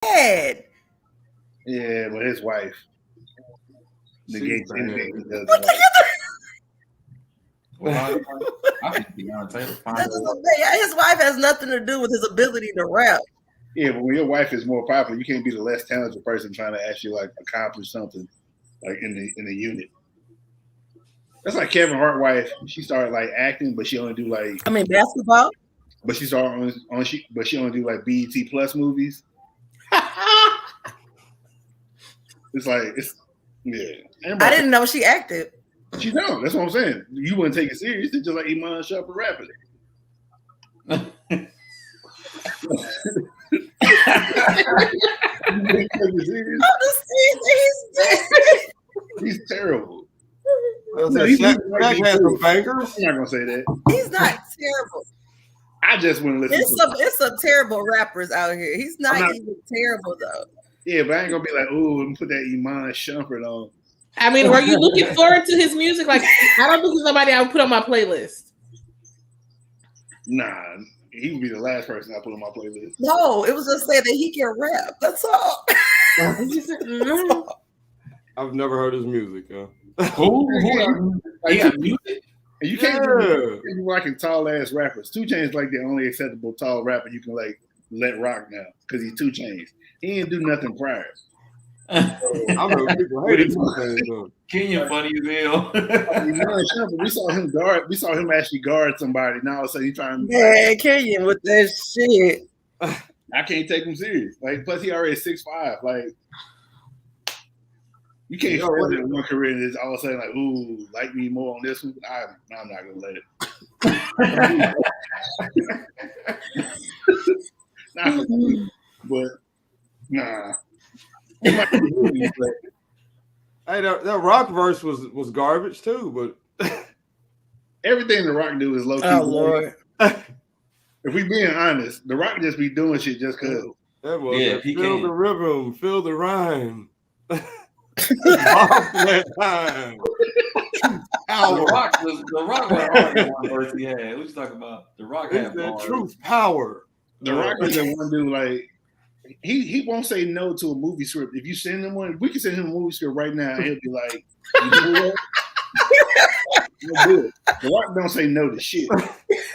bad. Yeah, but his wife negates anything he does. Well, I think Beyonce. His wife has nothing to do with his ability to rap. Yeah, but when your wife is more popular, you can't be the less talented person trying to actually like accomplish something like in the unit. That's like Kevin Hart's wife. She started like acting, but she only do like basketball. But she started but she only do like BET Plus movies. Yeah. I didn't know she acted. She don't. That's what I'm saying. You wouldn't take it serious. It's just like Iman Shumpert rapping it. He's terrible. Shaq has some bangers. I'm not gonna say that. He's not terrible. I just want to listen. It's some terrible rappers out here. He's not even terrible though. Yeah, but I ain't gonna be like, oh, let me put that Iman Shumpert on. I mean, were you looking forward to his music? Like, I don't think he's somebody I would put on my playlist. Nah, he would be the last person I put on my playlist. No, it was just saying that he can rap. That's all. I've never heard his music. He got music? And you can't be rocking tall ass rappers. 2 Chainz like the only acceptable tall rapper you can like let rock now because he's 2 Chainz. He didn't do nothing prior. I know people hated 2 Chainz. Kenya funny as hell. We saw him actually guard somebody. Now all of a sudden he's trying to Kenyon with that shit. I can't take him serious. Like plus he already 6'5". Like you can't fail in one career and it's all of a sudden like, ooh, like me more on this one. I'm not gonna let it. But nah. Hey, that Rock verse was garbage too, but everything the Rock do is low key. Oh Lord. If we being honest, the Rock just be doing shit just cause. That was feel the rhythm, feel the rhyme. That time. The Rock was one verse he had. What you talking about? The Rock had that truth, power. The Rock is the one dude like he won't say no to a movie script. If you send him one, we can send him a movie script right now. And he'll be like, you know what? The Rock don't say no to shit.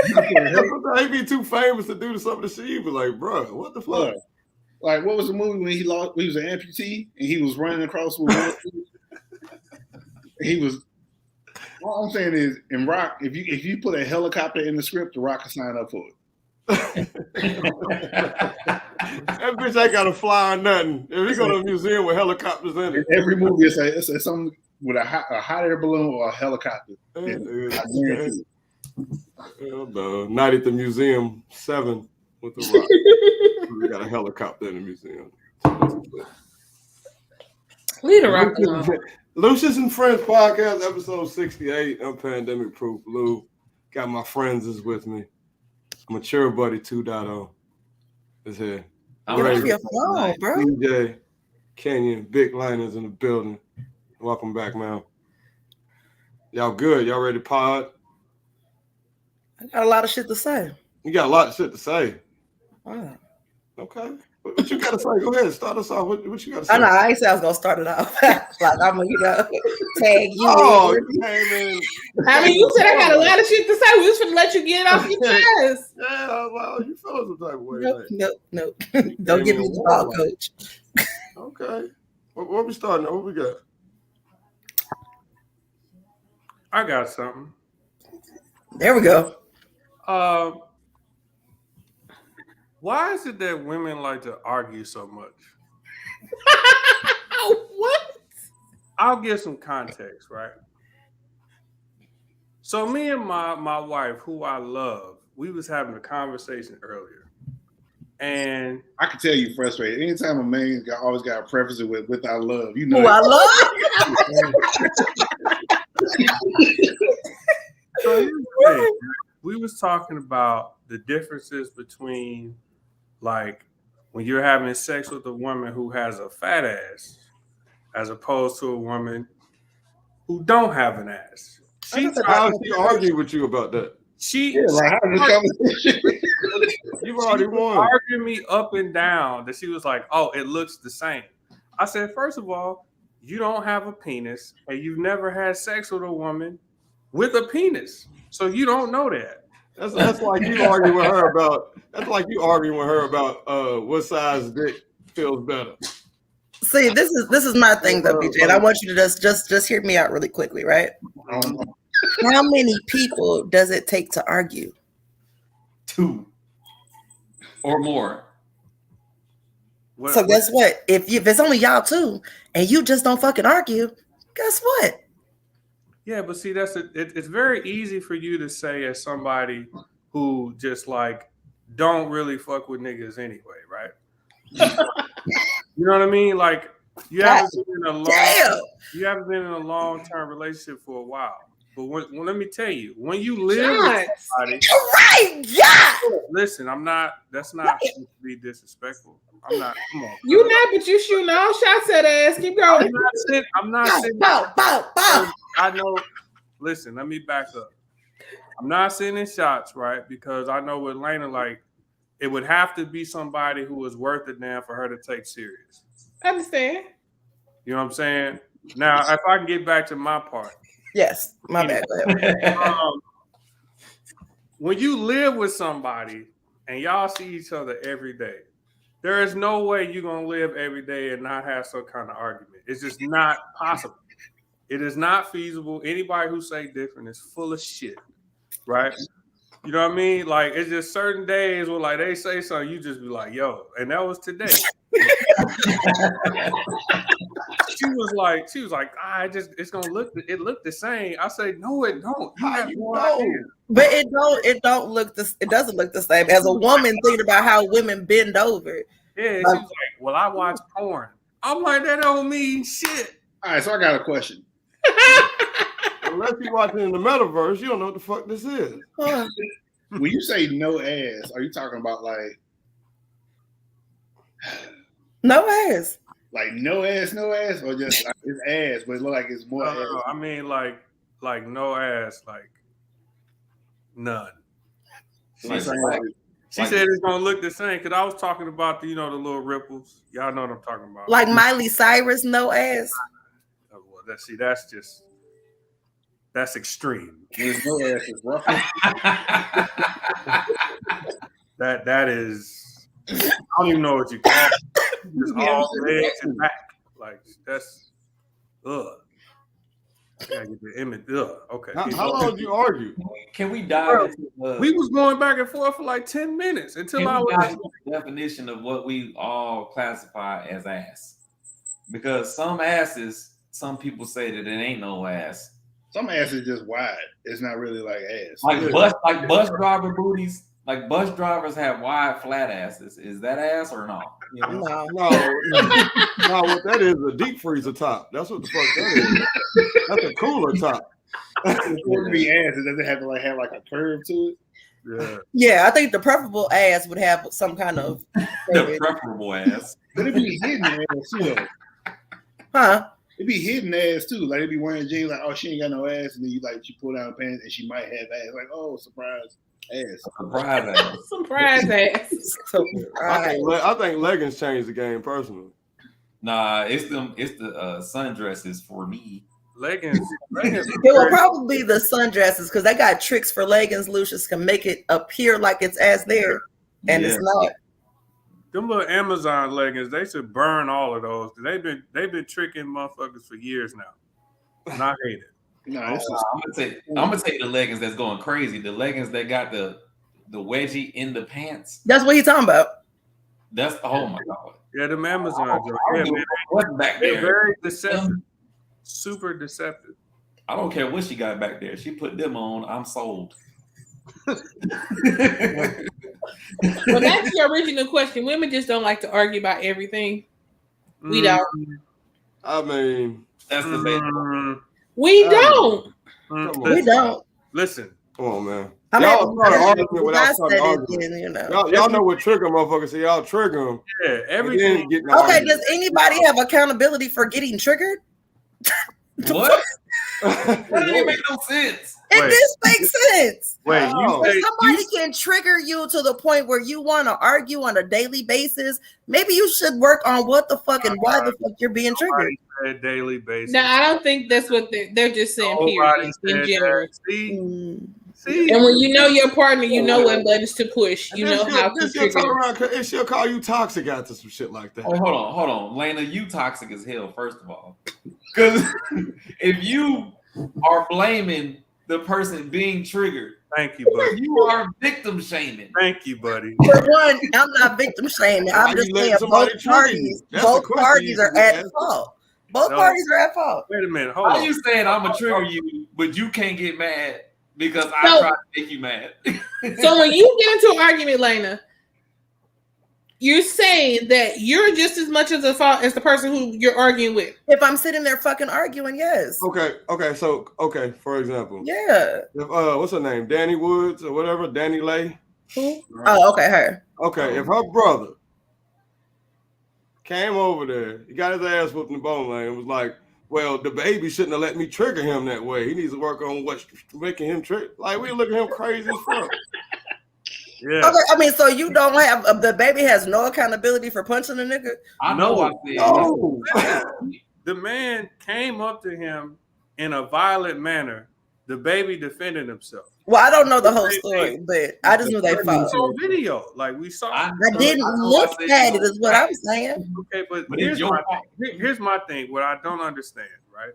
He'd be too famous to do something to shit. He'd be like, bro, what the fuck? Like, what was the movie when he was an amputee and he was running across with he was. All I'm saying is, in Rock, if you put a helicopter in the script, the Rock can sign up for it. That bitch ain't got to fly or nothing. If you go to a museum with helicopters in it, every movie it's something with a hot air balloon or a helicopter. Night at the Museum 7 with the Rock. We got a helicopter in the museum. Leave the Rock alone. Lucious and Friendz podcast, episode 68. I'm Pandemic Proof Lou. Got my friends is with me. Mature Buddy 2.0 is here. I'm ready for your phone, bro. DJ, Kenyon, Big Liners in the building. Welcome back, man. Y'all good? Y'all ready to pod? I got a lot of shit to say. You got a lot of shit to say. Wow. Okay. What you got to say? Go ahead. Start us off. What you got to say? I know. I ain't say I was going to start it off. Like, I'm going to, tag you. Oh, I mean, you said I got a lot of shit to say. We was going to let you get it off your chest. Yeah, well, you feel some type of way. Nope. Don't give me the ball, coach. Okay. What we starting? What we got? I got something. There we go. Why is it that women like to argue so much? What? I'll give some context, right? So me and my wife, who I love, we was having a conversation earlier. And I can tell you frustrated. Anytime a man always got to preface it with I love, you know. Who I love? We was talking about the differences between like when you're having sex with a woman who has a fat ass as opposed to a woman who don't have an ass. How she argue with you about that? She You've already won. Arguing me up and down that she was like, "Oh, it looks the same." I said, first of all, you don't have a penis, and you've never had sex with a woman with a penis, so you don't know that. That's like you arguing with her about. That's like you arguing with her about what size dick feels better. See, this is my thing though, BJ, and I want you to just hear me out really quickly, right? How many people does it take to argue? 2 or more. So guess what? If it's only y'all two and you just don't fucking argue, guess what? Yeah, but see, it's very easy for you to say as somebody who just like don't really fuck with niggas anyway, right? You know what I mean? Like you haven't been in a long-term relationship for a while. But let me tell you, when you live with somebody, you're right. Yeah. Listen, that's not to be disrespectful. I'm not. Come on. You not, but you shooting all shots at ass. Keep going. I'm not sitting. Bow. I know. Listen, let me back up. I'm not sending shots, right? Because I know with Lena, like, it would have to be somebody who was worth it now for her to take serious. I understand. You know what I'm saying? Now, if I can get back to my part. Yes, my bad. When you live with somebody and y'all see each other every day, there is no way you're going to live every day and not have some kind of argument. It's just not possible. It is not feasible. Anybody who say different is full of shit, right? You know what I mean? Like, it's just certain days where, like, they say something, you just be like, yo, and that was today. She was like, it's gonna look the same. I say, no, it don't. But it doesn't look the same. As a woman thinking about how women bend over. Yeah, she was like, well, I watch porn. I'm like, that don't mean shit. All right, so I got a question. Unless you're watching in the metaverse, you don't know what the fuck this is. When you say no ass, are you talking about like no ass? Like no ass, or just like, it's ass, but it look like it's more ass? I mean, like no ass, like none. She said it's gonna look the same because I was talking about the the little ripples. Y'all know what I'm talking about. Like Miley Cyrus, no ass. Oh, well, that's extreme. There's no ass is rough. that is, I don't even know what you call it. Just all legs and back. Like that's gotta get the image. Okay. How long did you argue? Can we dive into we was going back and forth for like 10 minutes until I was the definition of what we all classify as ass. Because some people say that it ain't no ass. Some ass is just wide. It's not really like ass. Like bus driver booties. Like bus drivers have wide, flat asses. Is that ass or no? No. What that is a deep freezer top. That's what the fuck that is. That's a cooler top. It wouldn't be ass. It doesn't have to have like a curve to it. Yeah. Yeah, I think the preferable ass would have some kind of the preferable ass. But it'd be hidden ass too. Huh? It'd be hidden ass too. Like it'd be wearing jeans like, oh, she ain't got no ass, and then she pull down the pants and she might have ass. Like, oh, surprise. Ass. Surprise ass. Surprise ass. I think leggings changed the game personally. Nah, it's the sundresses for me. Leggings. It will probably be the sundresses because they got tricks for leggings. Lucious can make it appear like it's ass there, and it's not. Them little Amazon leggings, they should burn all of those. They've been tricking motherfuckers for years now, and I hate it. No, I'm gonna take the leggings that's going crazy. The leggings that got the wedgie in the pants. That's what he's talking about. That's oh my god. Yeah, them Amazon. What's back there? They're very deceptive. Super deceptive. I don't care what she got back there. She put them on. I'm sold. Well, that's the original question. Women just don't like to argue about everything. We don't. I mean, that's the best. We don't. We don't. Listen. Come on, man. Y'all know what trigger motherfuckers say. Y'all trigger them. Yeah, everything. Okay, does anybody have accountability for getting triggered? What? That didn't make no sense. It just makes sense. Wait, Somebody can trigger you to the point where you want to argue on a daily basis. Maybe you should work on what the fuck and why the fuck you're being triggered. Said daily basis. No, I don't think that's what they're just saying. Period. In general. See, and when you know your partner, you know what buttons to push. You know how to trigger. And she'll call you toxic after some shit like that. Oh, hold on, Lena, you toxic as hell. First of all, because if you are blaming the person being triggered, thank you, buddy. You are victim shaming. Thank you, buddy. For one, I'm not victim shaming. I'm just saying both parties are at fault. Both parties are at fault. Wait a minute. Hold on. How you saying I'm gonna trigger you, but you can't get mad because I try to make you mad? So when you get into an argument, Lena, you're saying that you're just as much as the fault as the person who you're arguing with. If I'm sitting there fucking arguing, yes. Okay. For example, yeah. If, what's her name? Danny Woods or whatever. Danny Lay. Who? Oh, okay, her. Okay, if her brother came over there, he got his ass whooped in the bone lane, and was like, "Well, the baby shouldn't have let me trigger him that way. He needs to work on what's making him trigger." Like, we look at him crazy as fuck. Yeah. Okay, I mean, so you don't have the baby has no accountability for punching a nigga? I know. No. The man came up to him in a violent manner. The baby defended himself. Well, I don't know the whole story, but I just knew they fought. Saw video, like we saw. I didn't look at it, is what I'm saying. Okay, but here's my thing. What I don't understand, right?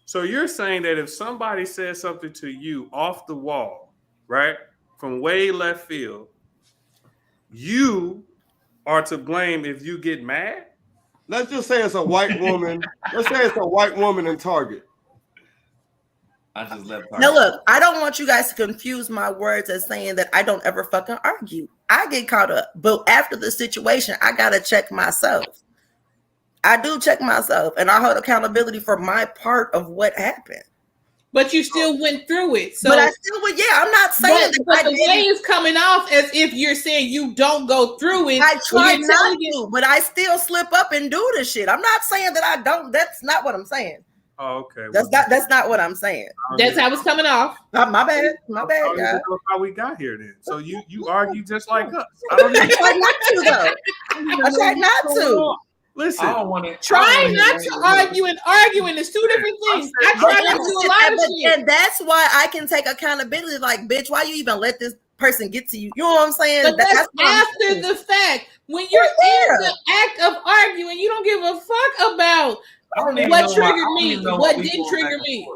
So you're saying that if somebody says something to you off the wall, right, from way left field, you are to blame if you get mad? Let's just say it's a white woman. Let's say it's a white woman in Target. I just left. Now look, I don't want you guys to confuse my words as saying that I don't ever fucking argue. I get caught up, but after the situation, I gotta check myself. I do check myself, and I hold accountability for my part of what happened. But you still went through it. So, but I still would. Yeah, I'm not saying that. But the way it's coming off as if you're saying you don't go through it. I try not to, but I still slip up and do the shit. I'm not saying that I don't. That's not what I'm saying. Oh, okay. That's not what I'm saying. That's how it's coming off. My bad, guys. How we got here then? So you argue just like us. I try not to though. I try not to. Listen, I don't want to try not to argue and arguing is two different things. I try not to do a lot of shit. And that's why I can take accountability. Like, bitch, why you even let this person get to you? You know what I'm saying? But that's after the fact. When you're in the act of arguing, you don't give a fuck about what triggered me, what didn't trigger me.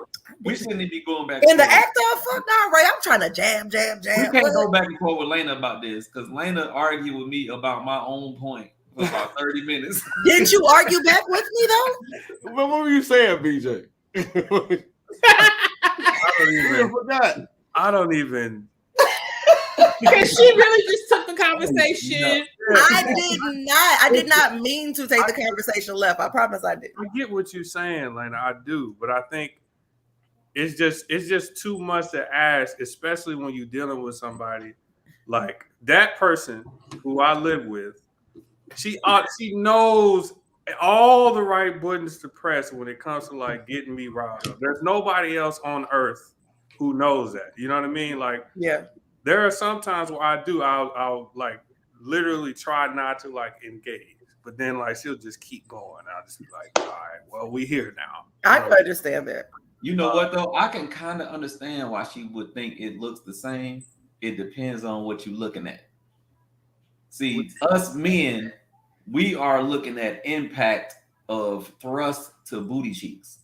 We shouldn't be going back. In the act of fuck, no, Ray, I'm trying to jam. We can't go back and forth with Lena about this because Lena argued with me about my own point for about 30 minutes. Didn't you argue back with me though? What were you saying, BJ? I don't even. Because she really just took the conversation. I did not mean to take the conversation left. I promise I did. I get what you're saying, Lena. I do, but I think it's just too much to ask, especially when you're dealing with somebody like that person who I live with. She knows all the right buttons to press when it comes to like getting me riled up. There's nobody else on earth who knows that. You know what I mean? Like, yeah. There are some times where I'll like literally try not to like engage, but then like she'll just keep going. I'll just be like, all right, well, we here now. I can understand that. You know what though? I can kind of understand why she would think it looks the same. It depends on what you're looking at. See, us men, we are looking at impact of thrust to booty cheeks.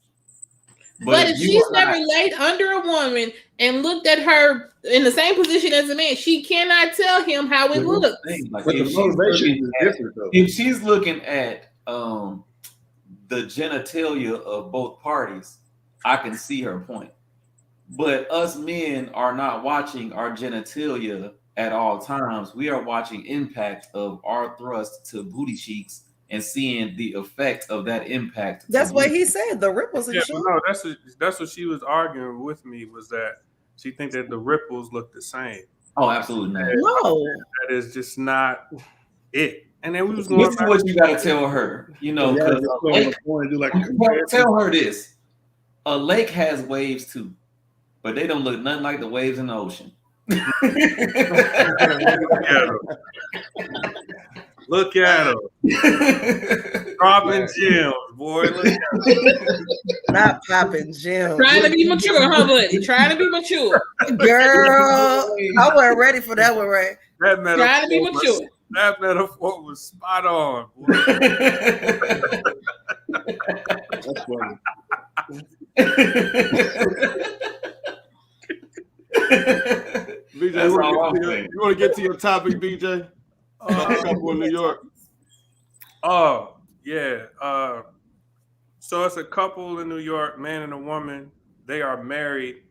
But if she's never laid under a woman and looked at her in the same position as a man, she cannot tell him how it looks. But the motivation is different, though. If she's looking at the genitalia of both parties, I can see her point. But us men are not watching our genitalia at all times. We are watching impact of our thrust to booty cheeks and seeing the effect of that impact. That's what he said, the ripples and shit. No, that's what she was arguing with me, was that she thinks that the ripples look the same. Oh, absolutely not. No. That is just not it. And then we was going. This is what you gotta tell her. You know, tell her this. A lake has waves too. but they don't look nothing like the waves in the ocean. Look at him. Dropping gems, boy. Look at him. Not popping gems. Trying to be mature, huh, buddy? Trying to be mature. Girl, I wasn't ready for that one, right? That metaphor Trying to be mature. That metaphor was spot on. Boy. That's funny. BJ, you want to get to your topic, BJ? A couple in New York. Oh, yeah. So it's a couple in New York, man and a woman. They are married,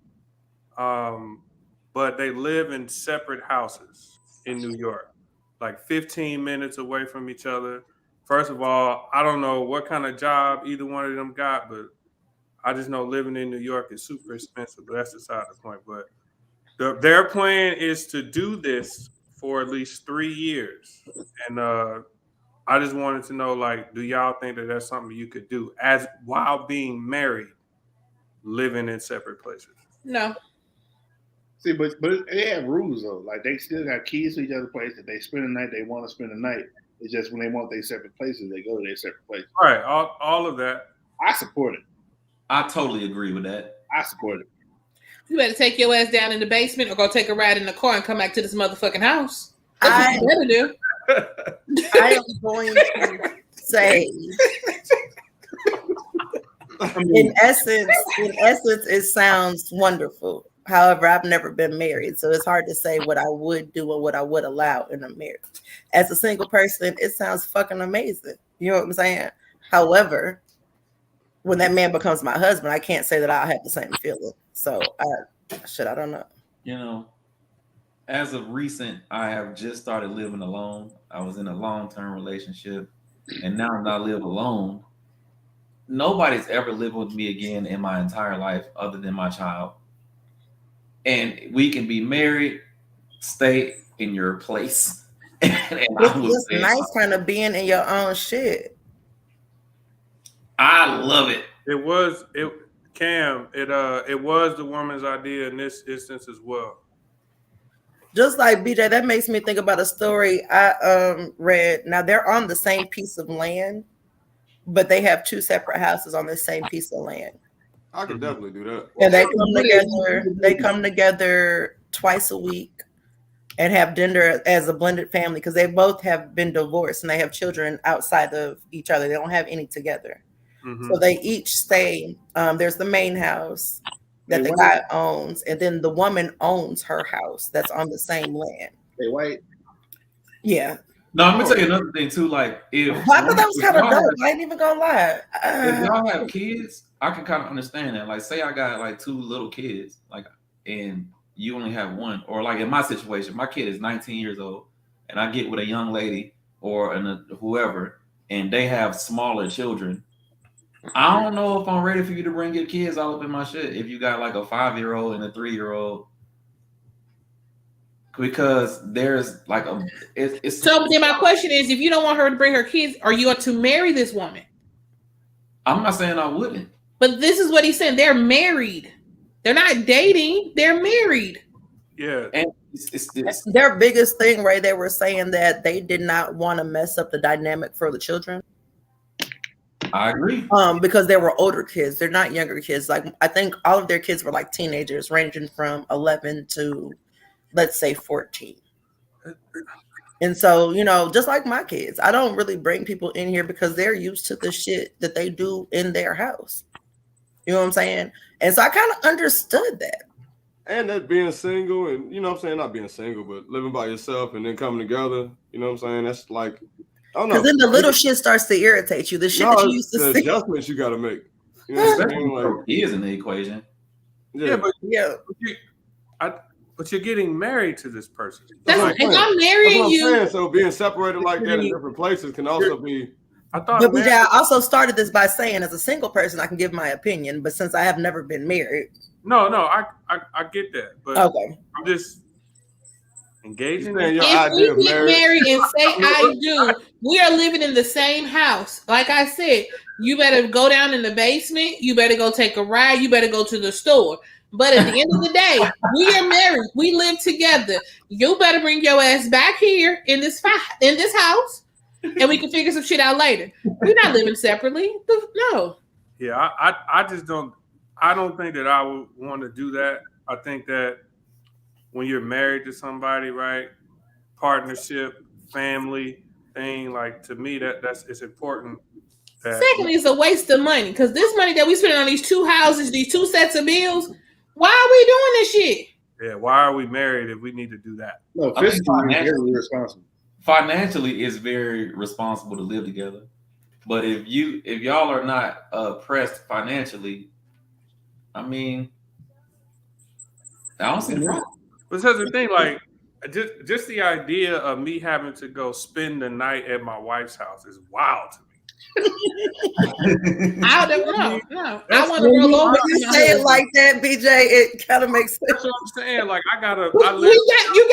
but they live in separate houses in New York, like 15 minutes away from each other. First of all, I don't know what kind of job either one of them got, but I just know living in New York is super expensive, but that's beside the point. But their plan is to do this for at least 3 years. And I just wanted to know, like, do y'all think that that's something you could do as while being married, living in separate places? No. See, but they have rules though. Like they still got keys to each other's place. If they spend the night, they want to spend the night. It's just when they want their separate places, they go to their separate places. Right, all of that. I support it. I totally agree with that. I support it. You better take your ass down in the basement or go take a ride in the car and come back to this motherfucking house. That's what you better do. I am going to say, in essence, it sounds wonderful. However, I've never been married, so it's hard to say what I would do or what I would allow in a marriage. As a single person, it sounds fucking amazing. You know what I'm saying? However, when that man becomes my husband, I can't say that I'll have the same feeling. So, I don't know. You know, as of recent, I have just started living alone. I was in a long-term relationship, and now that I live alone, nobody's ever lived with me again in my entire life other than my child. And we can be married, stay in your place. It's nice kind of being in your own shit. I love it. It was the woman's idea in this instance as well. Just like BJ, that makes me think about a story I read. Now they're on the same piece of land, but they have two separate houses on the same piece of land. I could definitely do that. And they come together. They come together twice a week and have dinner as a blended family because they both have been divorced and they have children outside of each other. They don't have any together. Mm-hmm. So they each stay. There's the main house that the guy owns, and then the woman owns her house that's on the same land. They white. Yeah. No, I'm gonna tell you another thing too. Like, if I thought that was kind of dope. I ain't even gonna lie. If y'all have kids, I can kind of understand that. Like, say I got like 2 little kids, like, and you only have one, or like in my situation, my kid is 19 years old, and I get with a young lady or whoever, and they have smaller children. I don't know if I'm ready for you to bring your kids all up in my shit. If you got like a 5-year-old and a 3-year-old. Because there's like it's so then my question is, if you don't want her to bring her kids, are you going to marry this woman? I'm not saying I wouldn't. But this is what he's saying. They're married. They're not dating. They're married. Yeah. And it's their biggest thing, right? They were saying that they did not want to mess up the dynamic for the children. I agree. Because they were older kids. They're not younger kids. Like, I think all of their kids were like teenagers, ranging from 11 to, let's say, 14. And so, you know, just like my kids, I don't really bring people in here because they're used to the shit that they do in their house. You know what I'm saying? And so I kind of understood that. And that being single and, you know what I'm saying, not being single, but living by yourself and then coming together, you know what I'm saying? That's like, I don't know. Because then the little shit starts to irritate you. The shit that you used to see. Adjustments you got to make. You know what I'm saying? Like, he is in the equation. Yeah, but you're getting married to this person. That's like, if I'm marrying you. Saying. So being separated like that in different places can also be. But I also started this by saying, as a single person, I can give my opinion. But since I have never been married. No, I get that. But okay. I'm just engaging. If we get married and say I do, we are living in the same house. Like I said, you better go down in the basement. You better go take a ride. You better go to the store. But at the end of the day, we are married. We live together. You better bring your ass back here in this house, and we can figure some shit out later. We're not living separately. No. Yeah, I just don't. I don't think that I would want to do that. I think that when you're married to somebody, right, partnership, family thing, like to me, that's it's important. Secondly, it's a waste of money because this money that we spend on these two houses, these two sets of bills, why are we doing this shit? Yeah, why are we married if we need to do that? No, fiscally, very responsible. Financially, it's very responsible to live together. But if y'all are not pressed financially, I mean, I don't see the problem. But that's the thing, like just the idea of me having to go spend the night at my wife's house is wild to me. I don't know. No, I want to roll over. When you say it like that, BJ, it kind of makes sense. That's what I'm saying. Like you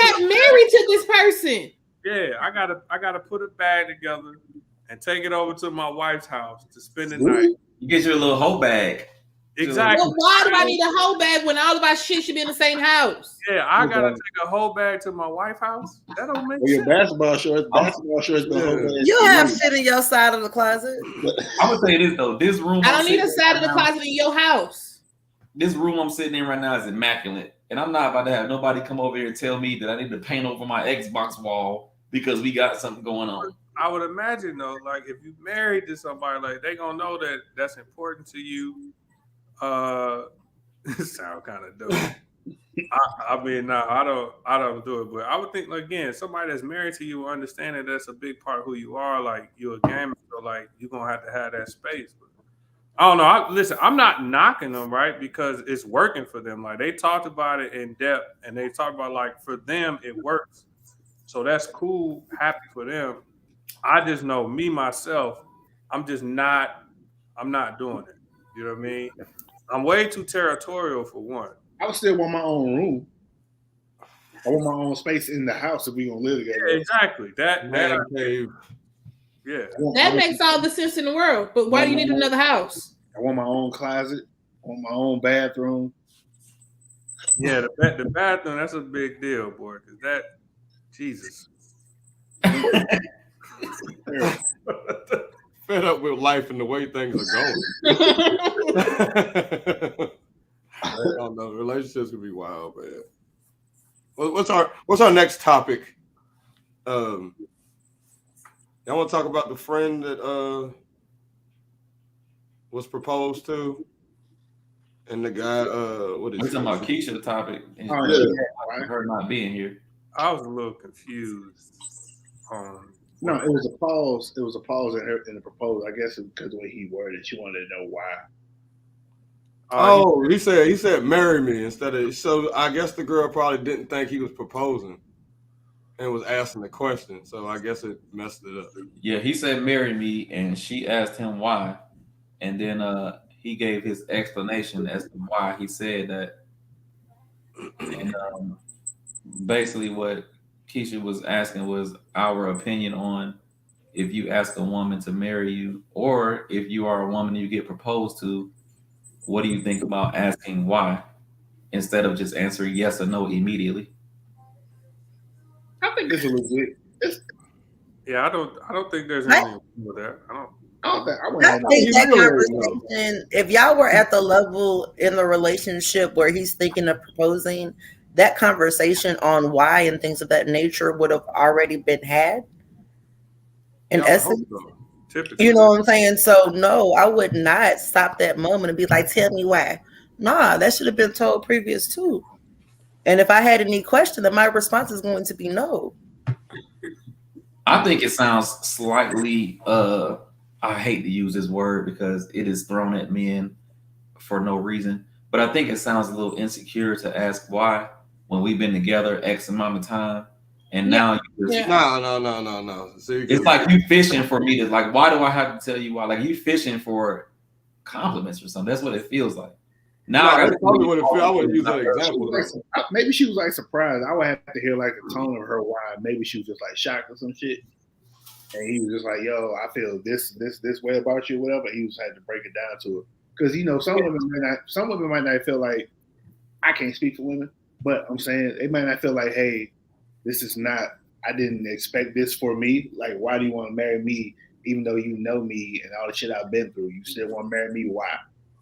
got married to this person. Yeah, I gotta put a bag together and take it over to my wife's house to spend the night. You get you a little whole bag. Exactly. Well, why do I need a whole bag when all of our shit should be in the same house? Yeah, I gotta take a whole bag to my wife's house. That don't make sense. Your basketball shorts, You have shit in your side of the closet. I'm gonna say this though. This room. I don't need a side of the closet in your house. This room I'm sitting in right now is immaculate, and I'm not about to have nobody come over here and tell me that I need to paint over my Xbox wall because we got something going on. I would imagine though, like if you married to somebody, like they gonna know that that's important to you. It sound kind of dope. I mean, no, I don't do it, but I would think again, somebody that's married to you will understand that that's a big part of who you are. Like you're a gamer, so like you're gonna have to have that space. But I don't know. Listen, I'm not knocking them, right? Because it's working for them. Like they talked about it in depth, and they talked about like for them it works. So that's cool, happy for them. I just know me myself, I'm not doing it. You know what I mean? I'm way too territorial for one. I would still want my own room. I want my own space in the house if we gonna live together. Yeah, exactly. That makes all the sense in the world. But why do you need another house? I want my own closet. I want my own bathroom. Yeah, the bathroom, that's a big deal, boy. Because that, Jesus. Fed up with life and the way things are going. I don't know. Relationships can be wild, man. What's our next topic? Y'all want to talk about the friend that was proposed to, and the guy what is we're talking about Keisha topic? And her not being here. I was a little confused. No, it was a pause. It was a pause in the proposal. I guess because the way he worded it, she wanted to know why. He said marry me instead of. So I guess the girl probably didn't think he was proposing and was asking the question. So I guess it messed it up. Yeah, he said marry me, and she asked him why, and then he gave his explanation as to why he said that. And basically, what Keisha was asking was our opinion on if you ask a woman to marry you, or if you are a woman and you get proposed to. What do you think about asking why instead of just answering yes or no immediately? I think this is legit. Yeah, I don't think there's anything wrong with that. I think that conversation, if y'all were at the level in the relationship where he's thinking of proposing, that conversation on why and things of that nature would have already been had. In essence. Typically. You know what I'm saying? So no, I would not stop that moment and be like, tell me why. Nah, that should have been told previous too. And if I had any question, then my response is going to be no. I think it sounds slightly I hate to use this word because it is thrown at men for no reason, but I think it sounds a little insecure to ask why when we've been together X amount of time. And now no. See, it's like you fishing for me to like, why do I have to tell you why? Like you fishing for compliments or something. That's what it feels like. Now that's probably what it feels. I would use that example. Maybe she was like surprised. I would have to hear like the tone of her why. Maybe she was just like shocked or some shit. And he was just like, yo, I feel this way about you, whatever. He was had to break it down to her. Because some women might not feel like I can't speak for women, but I'm saying they might not feel like, hey, this is not. I didn't expect this for me. Like, why do you want to marry me, even though you know me and all the shit I've been through? You still want to marry me? Why?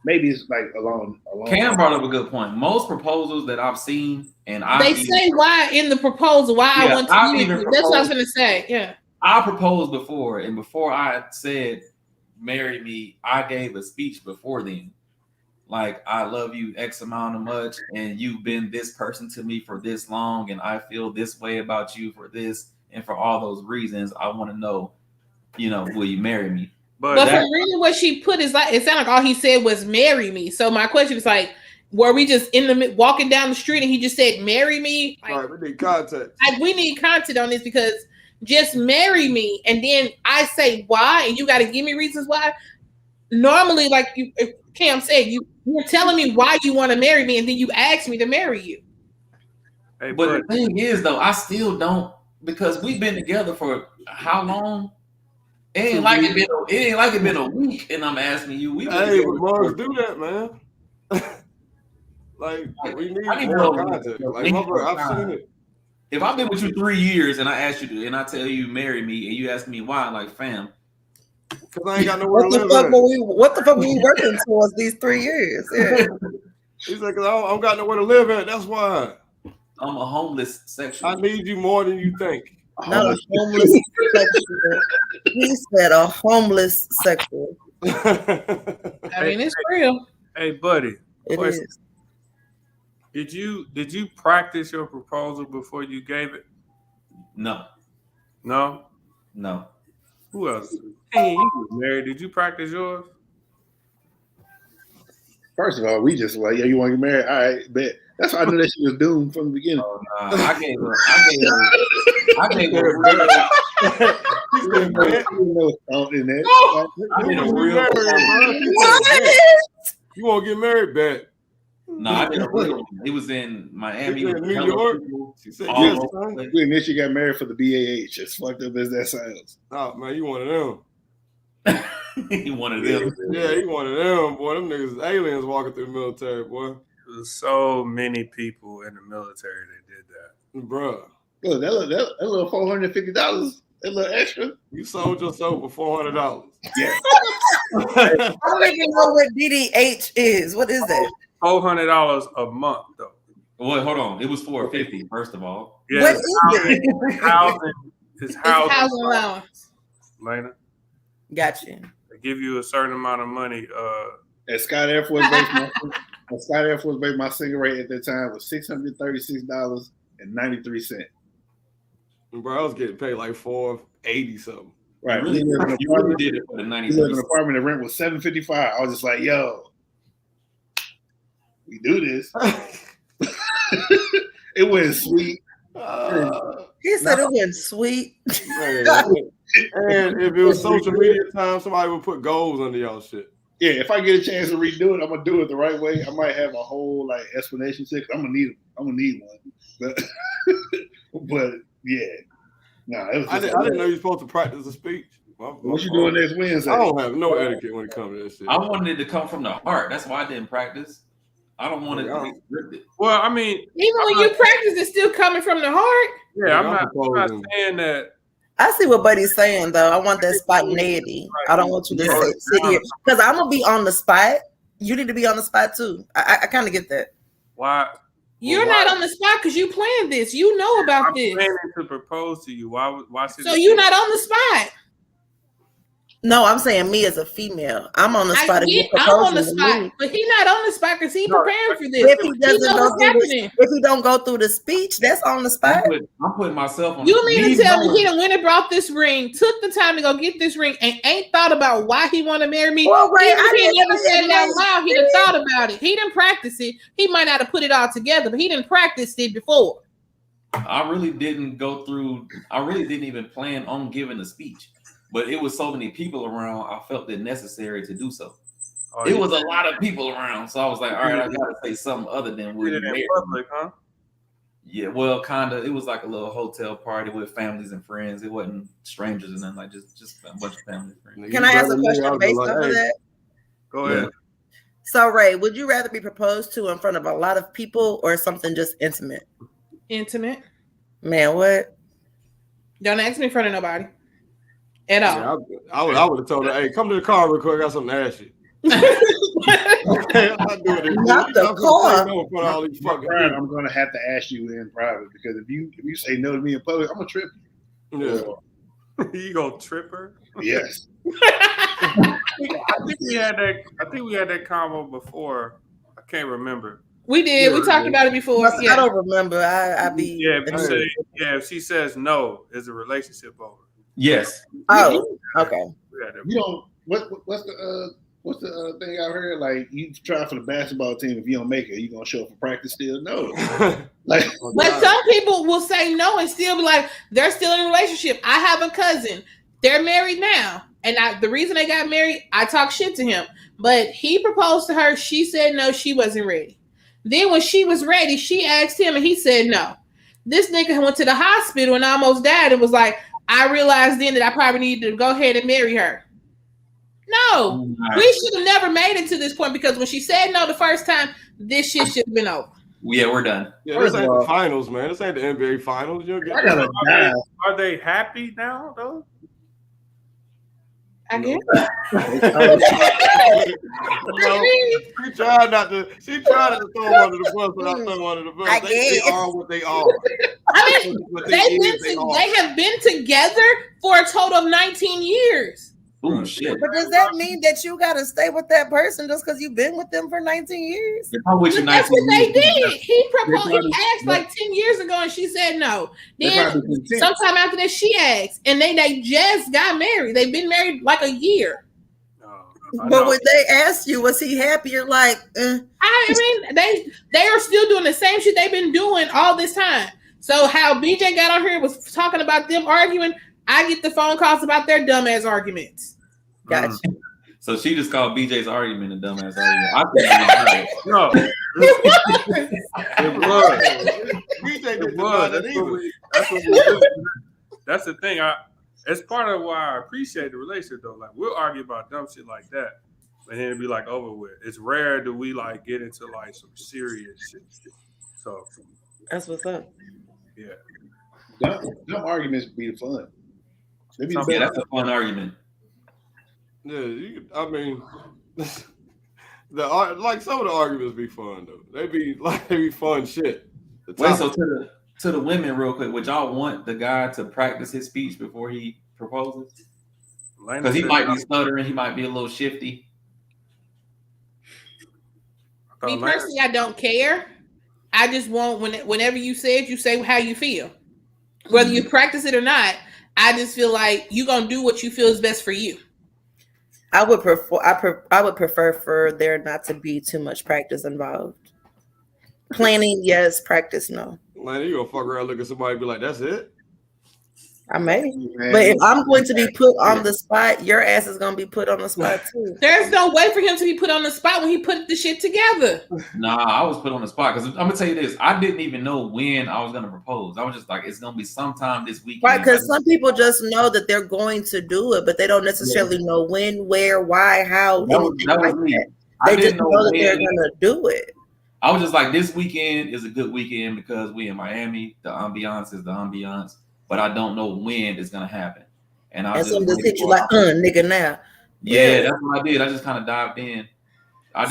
Maybe it's like along. Cam brought up a good point. Most proposals that I've seen, and they say why in the proposal, why I want to be with you. That's what I was going to say. Yeah. I proposed before, and before I said marry me, I gave a speech before then. Like, I love you X amount of much, and you've been this person to me for this long, and I feel this way about you for this, and for all those reasons, I want to know, will you marry me? But from reading what she put is like, it sounded like all he said was marry me. So my question is like, were we just walking down the street and he just said marry me? Like, all right, we need context. Like, we need content on this, because just marry me and then I say why, and you got to give me reasons why. Normally, like Cam said, you're telling me why you want to marry me, and then you ask me to marry you. Hey, but the thing is, though, I still don't, because we've been together for how long? It ain't like it been a week, and I'm asking you. Hey, Mars, do that, man. Like, we need more content. Like, I've seen it. If I've been with you 3 years and I ask you to, and I tell you marry me, and you ask me why, I'm like, fam, because I ain't got nowhere to live. What the fuck were we working towards these 3 years? Yeah. He's like, I don't got nowhere to live at. That's why. I'm a homeless sexual. I need you more than you think. Not a homeless sexual. He said a homeless sexual. I mean, it's real. Hey, buddy. It is. Did you practice your proposal before you gave it? No. No? No. Who else? Hey, you was married. Did you practice yours? First of all, we just like, yeah, you want to get married? All right, bet. That's why I knew that she was doomed from the beginning. Oh, nah. I gave her. You want to get married, bet. No, I did a real one. It was in Miami. In New York. She said, yes, and then she got married for the BAH. As fucked up as that sounds. Oh, man, you one of them. He one of them. Yeah, he one of them, boy. Them niggas is aliens walking through the military, boy. There's so many people in the military that did that. Bruh. Look, that little $450, that little extra. You sold yourself for $400. Yeah. I don't even know what DDH is. What is that? $400 a month, though. Well, hold on. It was $450, first of all. Yeah, what is it? It's housing allowance. Lena. Gotcha. They give you a certain amount of money. At Scott Air Force Base, my single rate at that time was $636.93. Bro, I was getting paid like $480 something. Right. You really did it for the 93. We live in an apartment. The rent was $755. I was just like, yo, we do this. It went sweet. He said it went sweet. And if it was social media time, somebody would put goals under y'all shit. Yeah, if I get a chance to redo it, I'm gonna do it the right way. I might have a whole like explanation to it. I'm gonna need one. But yeah, no, it was. I didn't know you're supposed to practice a speech. What you doing next Wednesday? I don't have no etiquette when it comes to that shit. I wanted it to come from the heart. That's why I didn't practice. I don't want it to be scripted. Well, I mean, even when you practice, it's still coming from the heart. Yeah, I'm not saying that. I see what Buddy's saying, though. I want that spontaneity. I don't want you to sit here because I'm gonna be on the spot. You need to be on the spot too. I kind of get that. Why? You're not on the spot because you planned this. You know about this. I'm planning to propose to you. Why? So you're not on the spot. No, I'm saying me as a female. I'm on the spot. I'm on the spot, but he's not on the spot because he's preparing for this. If he doesn't go through if he don't go through the speech, that's on the spot. I'm putting myself on. You mean to tell me he done went and brought this ring, took the time to go get this ring, and ain't thought about why he want to marry me? Well, wait, he never said it out loud. He done thought about it. He didn't practice it. He might not have put it all together, but he didn't practice it before. I really didn't go through. I really didn't even plan on giving a speech. But it was so many people around, I felt it necessary to do so. It was a lot of people around, so I was like, all right, I gotta say something other than we did it in public, huh? Yeah, well, kind of. It was like a little hotel party with families and friends. It wasn't strangers and nothing, like just a bunch of family and friends. Can I ask a question based off of that? Go ahead. So, Ray, would you rather be proposed to in front of a lot of people or something just intimate? Intimate. Man, what? Don't ask me in front of nobody. At all. Yeah, I would have told her, hey, come to the car real quick. I got something to ask you. Not the car. I'm gonna have to ask you in private because if you say no to me in public, I'm gonna trip you. Yeah. You gonna trip her? Yes. I think we had that combo before. I can't remember. We did. We talked about it before. I don't remember. I be if she says no, is the relationship over? Yes. Oh, okay. You don't. What's the thing I heard? Like you try for the basketball team. If you don't make it, you gonna show up for practice still? No. Like, but some people will say no and still be like, they're still in a relationship. I have a cousin. They're married now. And the reason they got married, I talked shit to him. But he proposed to her. She said no, she wasn't ready. Then when she was ready, she asked him and he said no. This nigga went to the hospital and almost died and was like, I realized then that I probably needed to go ahead and marry her. No, we should have never made it to this point because when she said no the first time, this shit should have been over. Yeah, we're done. Yeah, this ain't the finals, man. This ain't the NBA finals. Are they happy now, though? I guess. She tried not to throw them under the bus without throwing them under the bus. They are what they are. I mean, they have been together for a total of 19 years. Oh shit! But does that mean that you gotta stay with that person just because you've been with them for 19 years? That's what they did. He proposed. He asked like 10 years ago, and she said no. Then sometime after that, she asked, and they just got married. They've been married like a year. But when they asked you, was he happy? You're like, I mean, they are still doing the same shit they've been doing all this time. So how BJ got on here was talking about them arguing. I get the phone calls about their dumbass arguments. Gotcha. So she just called BJ's argument a dumbass argument. I think no. It was. BJ did not either. That's the thing. It's part of why I appreciate the relationship though. Like we'll argue about dumb shit like that, and then it'd be like over with. It's rare do we like get into like some serious shit. So that's what's up. Yeah. Dumb arguments be fun. Yeah, that's a fun argument. Yeah, I mean, like some of the arguments be fun though. They be fun shit. Wait, so to the women, real quick, would y'all want the guy to practice his speech before he proposes? Because he might be stuttering, he might be a little shifty. Me personally, I don't care. I just want whenever you say it, you say how you feel, whether you practice it or not. I just feel like you're gonna do what you feel is best for you. I would prefer for there not to be too much practice involved. Planning, yes. Practice, no. Man, you gonna fuck around, look at somebody and be like, "That's it." I may, but if I'm going to be put on the spot, your ass is gonna be put on the spot too. There's no way for him to be put on the spot when he put the shit together. Nah, I was put on the spot because I'm gonna tell you this: I didn't even know when I was gonna propose. I was just like, it's gonna be sometime this weekend. Right? Because some people just know that they're going to do it, but they don't necessarily know when, where, why, how. That was me. They just know that they're gonna do it. I was just like, this weekend is a good weekend because we in Miami. The ambiance is the ambiance. But I don't know when it's gonna happen, and some just hit you like, nigga, now. Yeah, that's what I did. I just kind of dived in.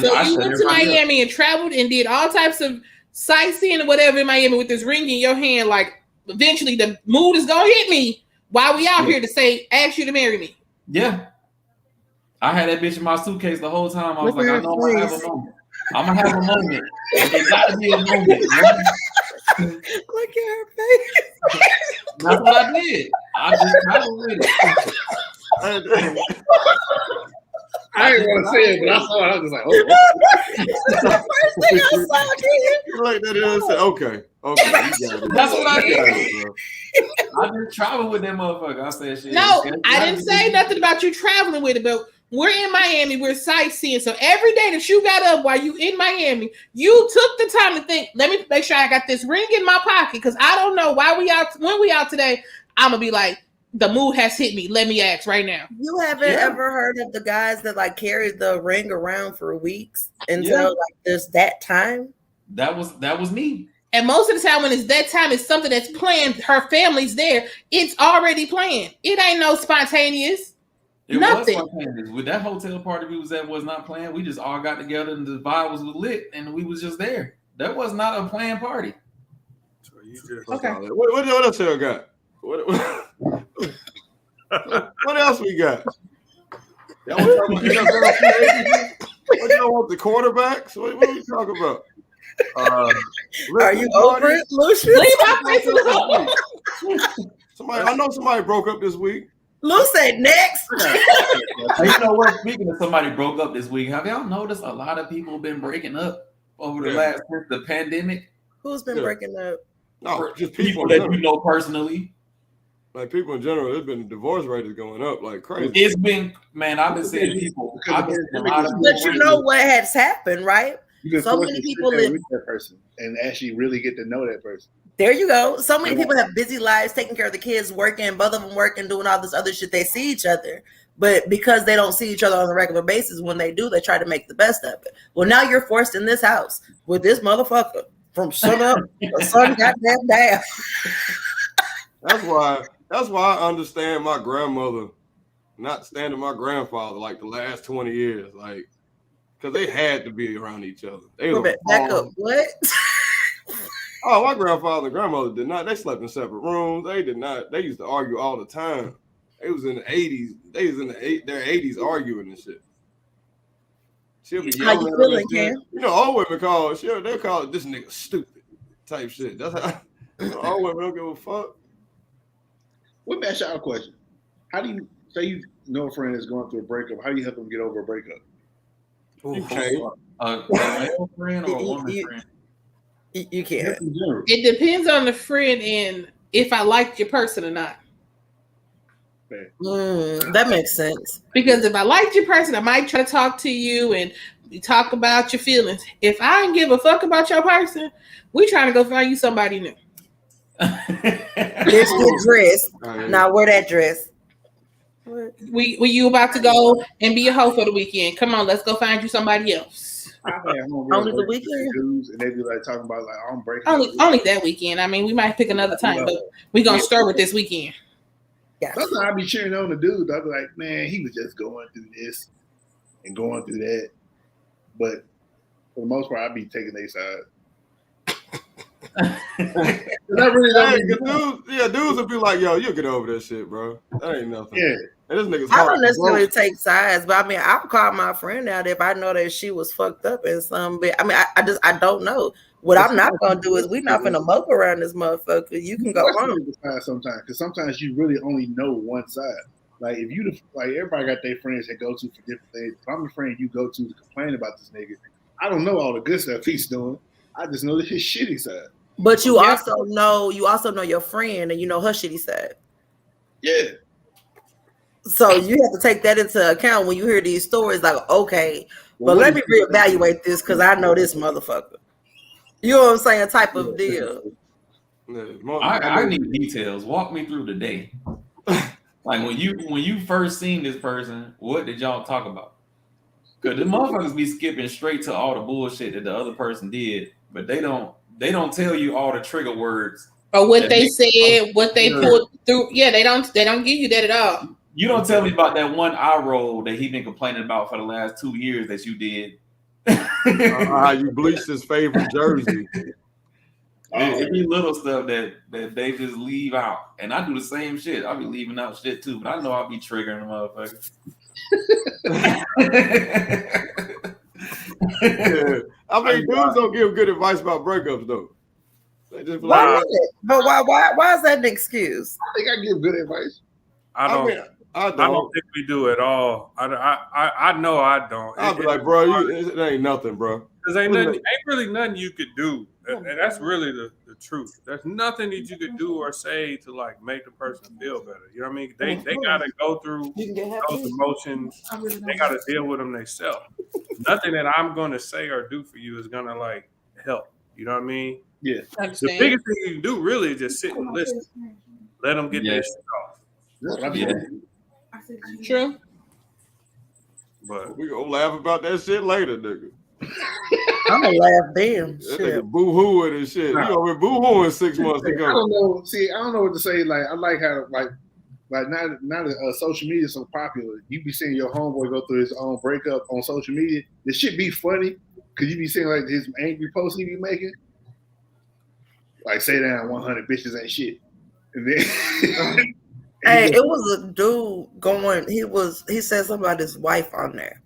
You went to Miami and traveled and did all types of sightseeing or whatever in Miami with this ring in your hand. Like, eventually, the mood is gonna hit me while we out here to ask you to marry me. Yeah, I had that bitch in my suitcase the whole time. I was like, I know I'm gonna have a moment. I'm gonna have a moment. It got to be a moment. Look at her face. That's what I did. I just traveled with it. I didn't want to say it, but I saw it. I was just like, oh. The first thing I saw, you like that and said, okay. That's what I did. I just traveled with that motherfucker. I said shit. No, I didn't say nothing about you traveling with it, but we're in Miami. We're sightseeing. So every day that you got up while you in Miami, you took the time to think, let me make sure I got this ring in my pocket because I don't know when we out today. I'm going to be like, the mood has hit me. Let me ask right now. You haven't ever heard of the guys that like carried the ring around for weeks until like there's that time? That was me. And most of the time when it's that time, it's something that's planned. Her family's there. It's already planned. It ain't no spontaneous. Nothing. Was spontaneous. With that hotel party we was at was not planned. We just all got together and the vibe was lit and we was just there. That was not a planned party. So you just Okay. What else y'all got? What else we got? Y'all want to talk about what y'all want, the quarterbacks? What are we talking about? Are you over it, Lucious? Leave my face alone. I know somebody broke up this week. Lou said next. You know what? Speaking of somebody broke up this week, have y'all noticed a lot of people been breaking up over the last since the pandemic? Who's been breaking up? No, just People that you know personally. Like people in general, there's been divorce rate is going up like crazy. It's been, man, I've been seeing people. But you know what has happened, right? So many people live with that person and actually really get to know that person. There you go. So many people have busy lives, taking care of the kids, working, both of them working, doing all this other shit. They see each other, but because they don't see each other on a regular basis, when they do, they try to make the best of it. Well, now you're forced in this house with this motherfucker from sun up to sun goddamn down. That's why I understand my grandmother not standing my grandfather like the last 20 years, like, because they had to be around each other. Back up, what? Oh, my grandfather and grandmother did not. They slept in separate rooms. They did not. They used to argue all the time. It was in the 80s. They was in their 80s arguing and shit. She'll be yelling. How you feeling, Cam? You know, old women they'll call it this nigga stupid type shit. That's how old women don't give a fuck. Let me ask y'all a question. How do you say you know a friend is going through a breakup? How do you help them get over a breakup? Okay. A male friend or a woman friend? You can't. It depends on the friend and if I like your person or not. That makes sense. Because if I liked your person, I might try to talk to you and we talk about your feelings. If I don't give a fuck about your person, we trying to go find you somebody new. There's your dress. Now wear that dress. We you about to go and be a hoe for the weekend? Come on, let's go find you somebody else. Only the weekend, dudes, and they be like talking about like I'm breaking. Only that weekend. I mean, we might pick another time, but we gonna start with this weekend. Yeah. Sometimes I be cheering on the dudes. I be like, man, he was just going through this and going through that. But for the most part, I be taking their side. Dudes would be like, yo, you get over that shit, bro. That ain't nothing. Yeah. And this nigga's I don't necessarily take sides, but I mean, I'll call my friend out if I know that she was fucked up in some bit. I mean, I don't know. What I'm not gonna do is we're not gonna mope around this motherfucker. You can go on. Sometimes, because sometimes you really only know one side. Like if you like, everybody got their friends that go to for different things. If I'm the friend you go to complain about this nigga, I don't know all the good stuff he's doing. I just know his shitty side. But you also know your friend and you know her shitty side. Yeah. So you have to take that into account when you hear these stories. Like, okay, but let me reevaluate this because I know this motherfucker. You know what I'm saying? Type of deal. I need details. Walk me through the day. Like when you first seen this person, what did y'all talk about? Because the motherfuckers be skipping straight to all the bullshit that the other person did, but they don't tell you all the trigger words or what they said, what they pulled through. Yeah, they don't give you that at all. You don't tell me about that one eye roll that he been complaining about for the last 2 years that you did. How you bleached his favorite jersey. It be little stuff that they just leave out. And I do the same shit. I'll be leaving out shit too, but I know I'll be triggering the motherfuckers. Yeah. I mean, dudes don't give good advice about breakups though. They just why is that an excuse? I think I give good advice. I don't think we do at all. I know I don't. I'll be like, bro, it ain't nothing, bro. Because ain't really nothing you could do. And that's really the truth. There's nothing that you could do or say to like make the person feel better. You know what I mean? They gotta go through those emotions. They gotta deal with them themselves. Nothing that I'm gonna say or do for you is gonna like help. You know what I mean? Yeah. The biggest thing you can do really is just sit and listen. Let them get their shit off. Yeah. True. But We gonna laugh about that shit later, nigga. I'm gonna laugh. Damn. That Shit. nigga boo-hooing and shit. Nah. You over boo-hooing 6 months I ago. don't know. See, I don't know what to say. Like, I like how like now that social media is so popular, you be seeing your homeboy go through his own breakup on social media. This shit be funny because you be seeing like his angry posts he be making. Like, say down 100 bitches ain't shit. And then Hey, it was a dude going. He said something about his wife on there.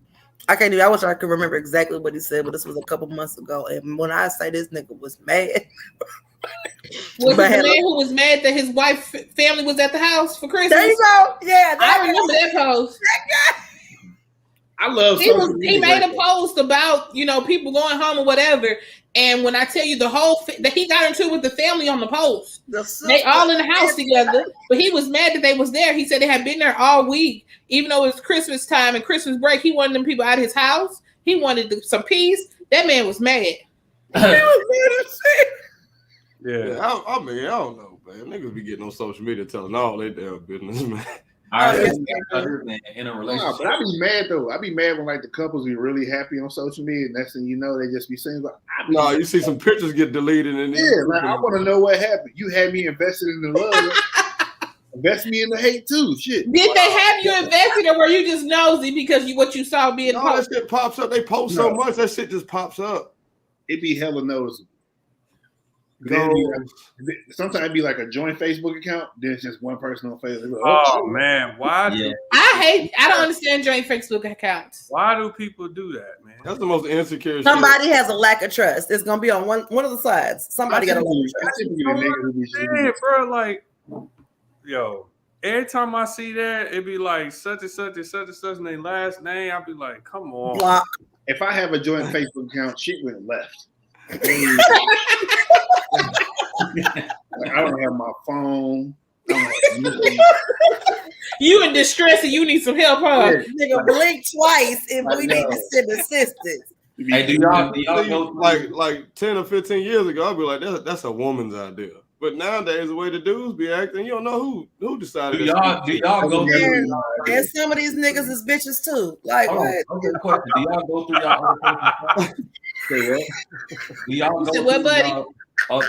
I wish I could remember exactly what he said, but this was a couple months ago. And when I say this nigga was mad, Was But it the hello. man who was mad that his wife family was at the house for Christmas? there you go. Yeah, I remember that post. I love He social media. made a post about people going home or whatever. And when I tell you the whole that he got into it with the family on the post, they all in the house together. But he was mad that they was there. He said they had been there all week, even though it was Christmas time and Christmas break. He wanted them people out of his house. He wanted some peace. That man was mad. yeah. I mean, I don't know, man. Niggas be getting on social media telling all their damn business, man. I yes, in a Nah, relationship. but I be mad though. I be mad when like the couples be really happy on social media, and next thing you know, they just be saying, "Like, No, you see some pictures get deleted, and yeah, like I want to know what happened. You had me invested in the love, invest me in the hate too. Shit. Did they have you invested, or were you just nosy because what you saw being all that posted? shit pops up. They post so much that shit just pops up. It be hella noticeable. Sometimes it be like a joint Facebook account. Then it's just one person on Facebook. Like, Oh man, why? Yeah. I don't understand joint Facebook accounts. Why do people do that, man? That's the most insecure shit. Somebody has a lack of trust. It's gonna be on one of the sides. Somebody got a lack of I trust. typically the nigga who be Yeah, bro, like, yo, every time I see that, it be like such and such and such and such and their last name. I'll be like, come on. Block. If I have a joint Facebook account, shit went left. Like, I don't have my phone. You in distress and you need some help, huh? Nigga, blink twice if we need to send assistance. Hey, do y'all go like 10 or 15 years ago, I'd be like, that's a woman's idea. But nowadays, the way the dudes be acting, you don't know who decided. do y'all go through? And some of these niggas is bitches too. Like Hold on, what? okay, question. Do y'all go through y'all other person's phone? Say what? Do y'all You go said what, through buddy?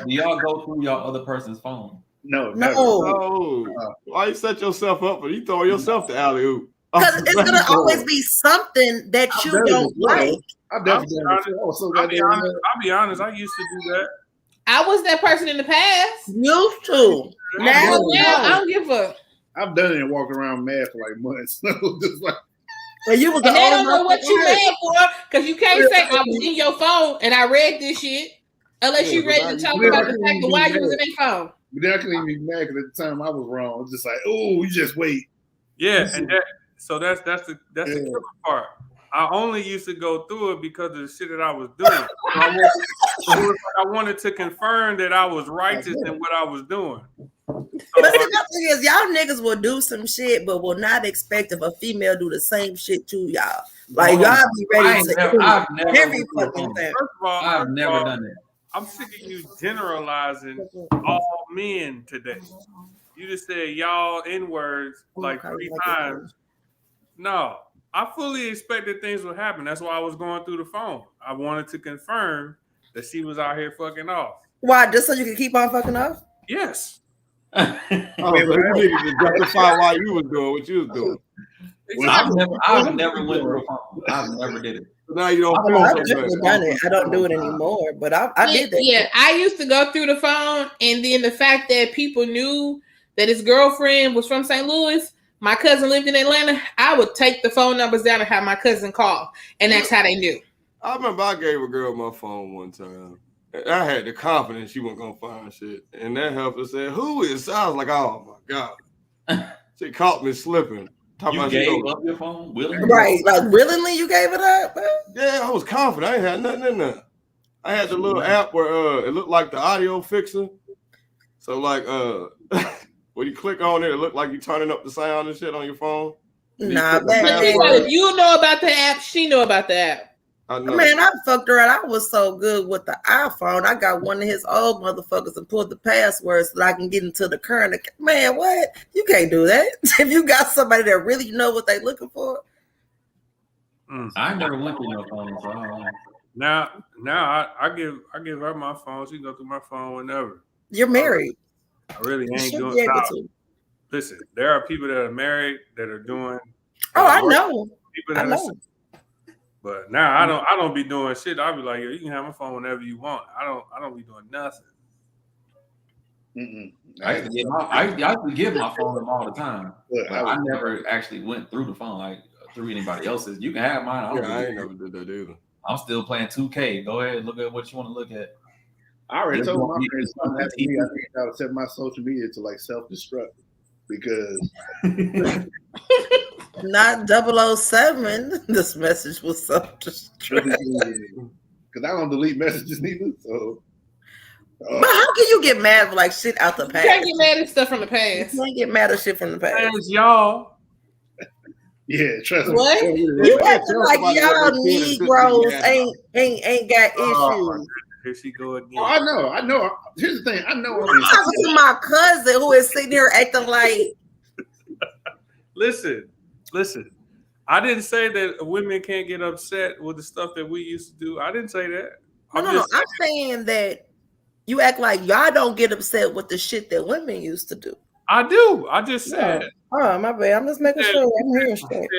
do y'all go through your other person's phone? No. Oh, why you set yourself up for you throw yourself the alley oop? Because it's gonna always be something that you don't like. I've definitely done it. I was so I'll be goddamn honest. I used to do that. I was that person in the past. Used to. Now, I don't give a. I've done it and walked around mad for like months. Just like, and you was the And they don't only know one what you mad for because you can't say I was in your phone and I read this shit unless you ready to talk about the fact of why you was in their phone. but then I couldn't even be mad because at the time I was wrong. It's just like, oh, you just wait. Yeah, and that's the killer part. I only used to go through it because of the shit that I was doing. I wanted to confirm that I was righteous in what I was doing. But the thing is, y'all niggas will do some shit, but will not expect if a female do the same shit to y'all. Like y'all be ready to I've never every fucking thing. First of all, I've never done that. I'm sick of you generalizing all men today. You just said y'all N-words like 3 times. No, I fully expected things would happen. That's why I was going through the phone. I wanted to confirm that she was out here fucking off. Why? Just so you can keep on fucking off? Yes. Oh, so you needed to justify why you was doing what you was doing. I've never went through a phone. I've never did it. So now you don't I've feel so just bad. done it. I don't do it anymore, but I did that. Yeah, I used to go through the phone, and then the fact that people knew that his girlfriend was from St. Louis, my cousin lived in Atlanta, I would take the phone numbers down and have my cousin call, and that's how they knew. I remember I gave a girl my phone one time. I had the confidence she wasn't gonna find shit, and that helper said, "Who is?" I was like, "Oh my god!" She caught me slipping. You gave up your phone willingly? Right, like willingly you gave it up? Yeah, I was confident. I ain't had nothing in there. I had the little app where it looked like the audio fixer. So like when you click on it looked like you turning up the sound and shit on your phone. Nah, But if you know about the app, she know about the app. I know. Man, I fucked around. I was so good with the iPhone. I got one of his old motherfuckers and pulled the password so that I can get into the current account. Man, what? You can't do that. If you got somebody that really know what they looking for. I never went through no phone, so I don't know. Now I give her my phone. She can go through my phone whenever. You're married. I really You ain't should doing be able now, to. listen, there are people that are married that are doing. Oh, I know. People that I know. But now I don't be doing shit. I'll be like, yo, you can have my phone whenever you want. I don't be doing nothing. I used to give my phone to them all the time. But I never actually went through the phone like through anybody else's. You can have mine. I ain't never did that either. I'm still playing 2K. Go ahead, look at what you want to look at. I already told my friends something happened to me. I think I would set my social media to like self-destruct because not 007. This message was self-destruct. Because I don't delete messages neither. So, but how can you get mad for like shit out the past? You can't get mad at stuff from the past. You can't get mad at shit from the past. Thanks, y'all. Yeah, trust me. What? You acting like y'all Negroes ain't got issues. Here she go again. Oh, I know. Here's the thing. I know. I'm talking to my cousin who is sitting here acting like. Listen. I didn't say that women can't get upset with the stuff that we used to do. I didn't say that. No. I'm saying that you act like y'all don't get upset with the shit that women used to do. I do. I just said. Oh, my bad. I'm just making sure I'm hearing straight.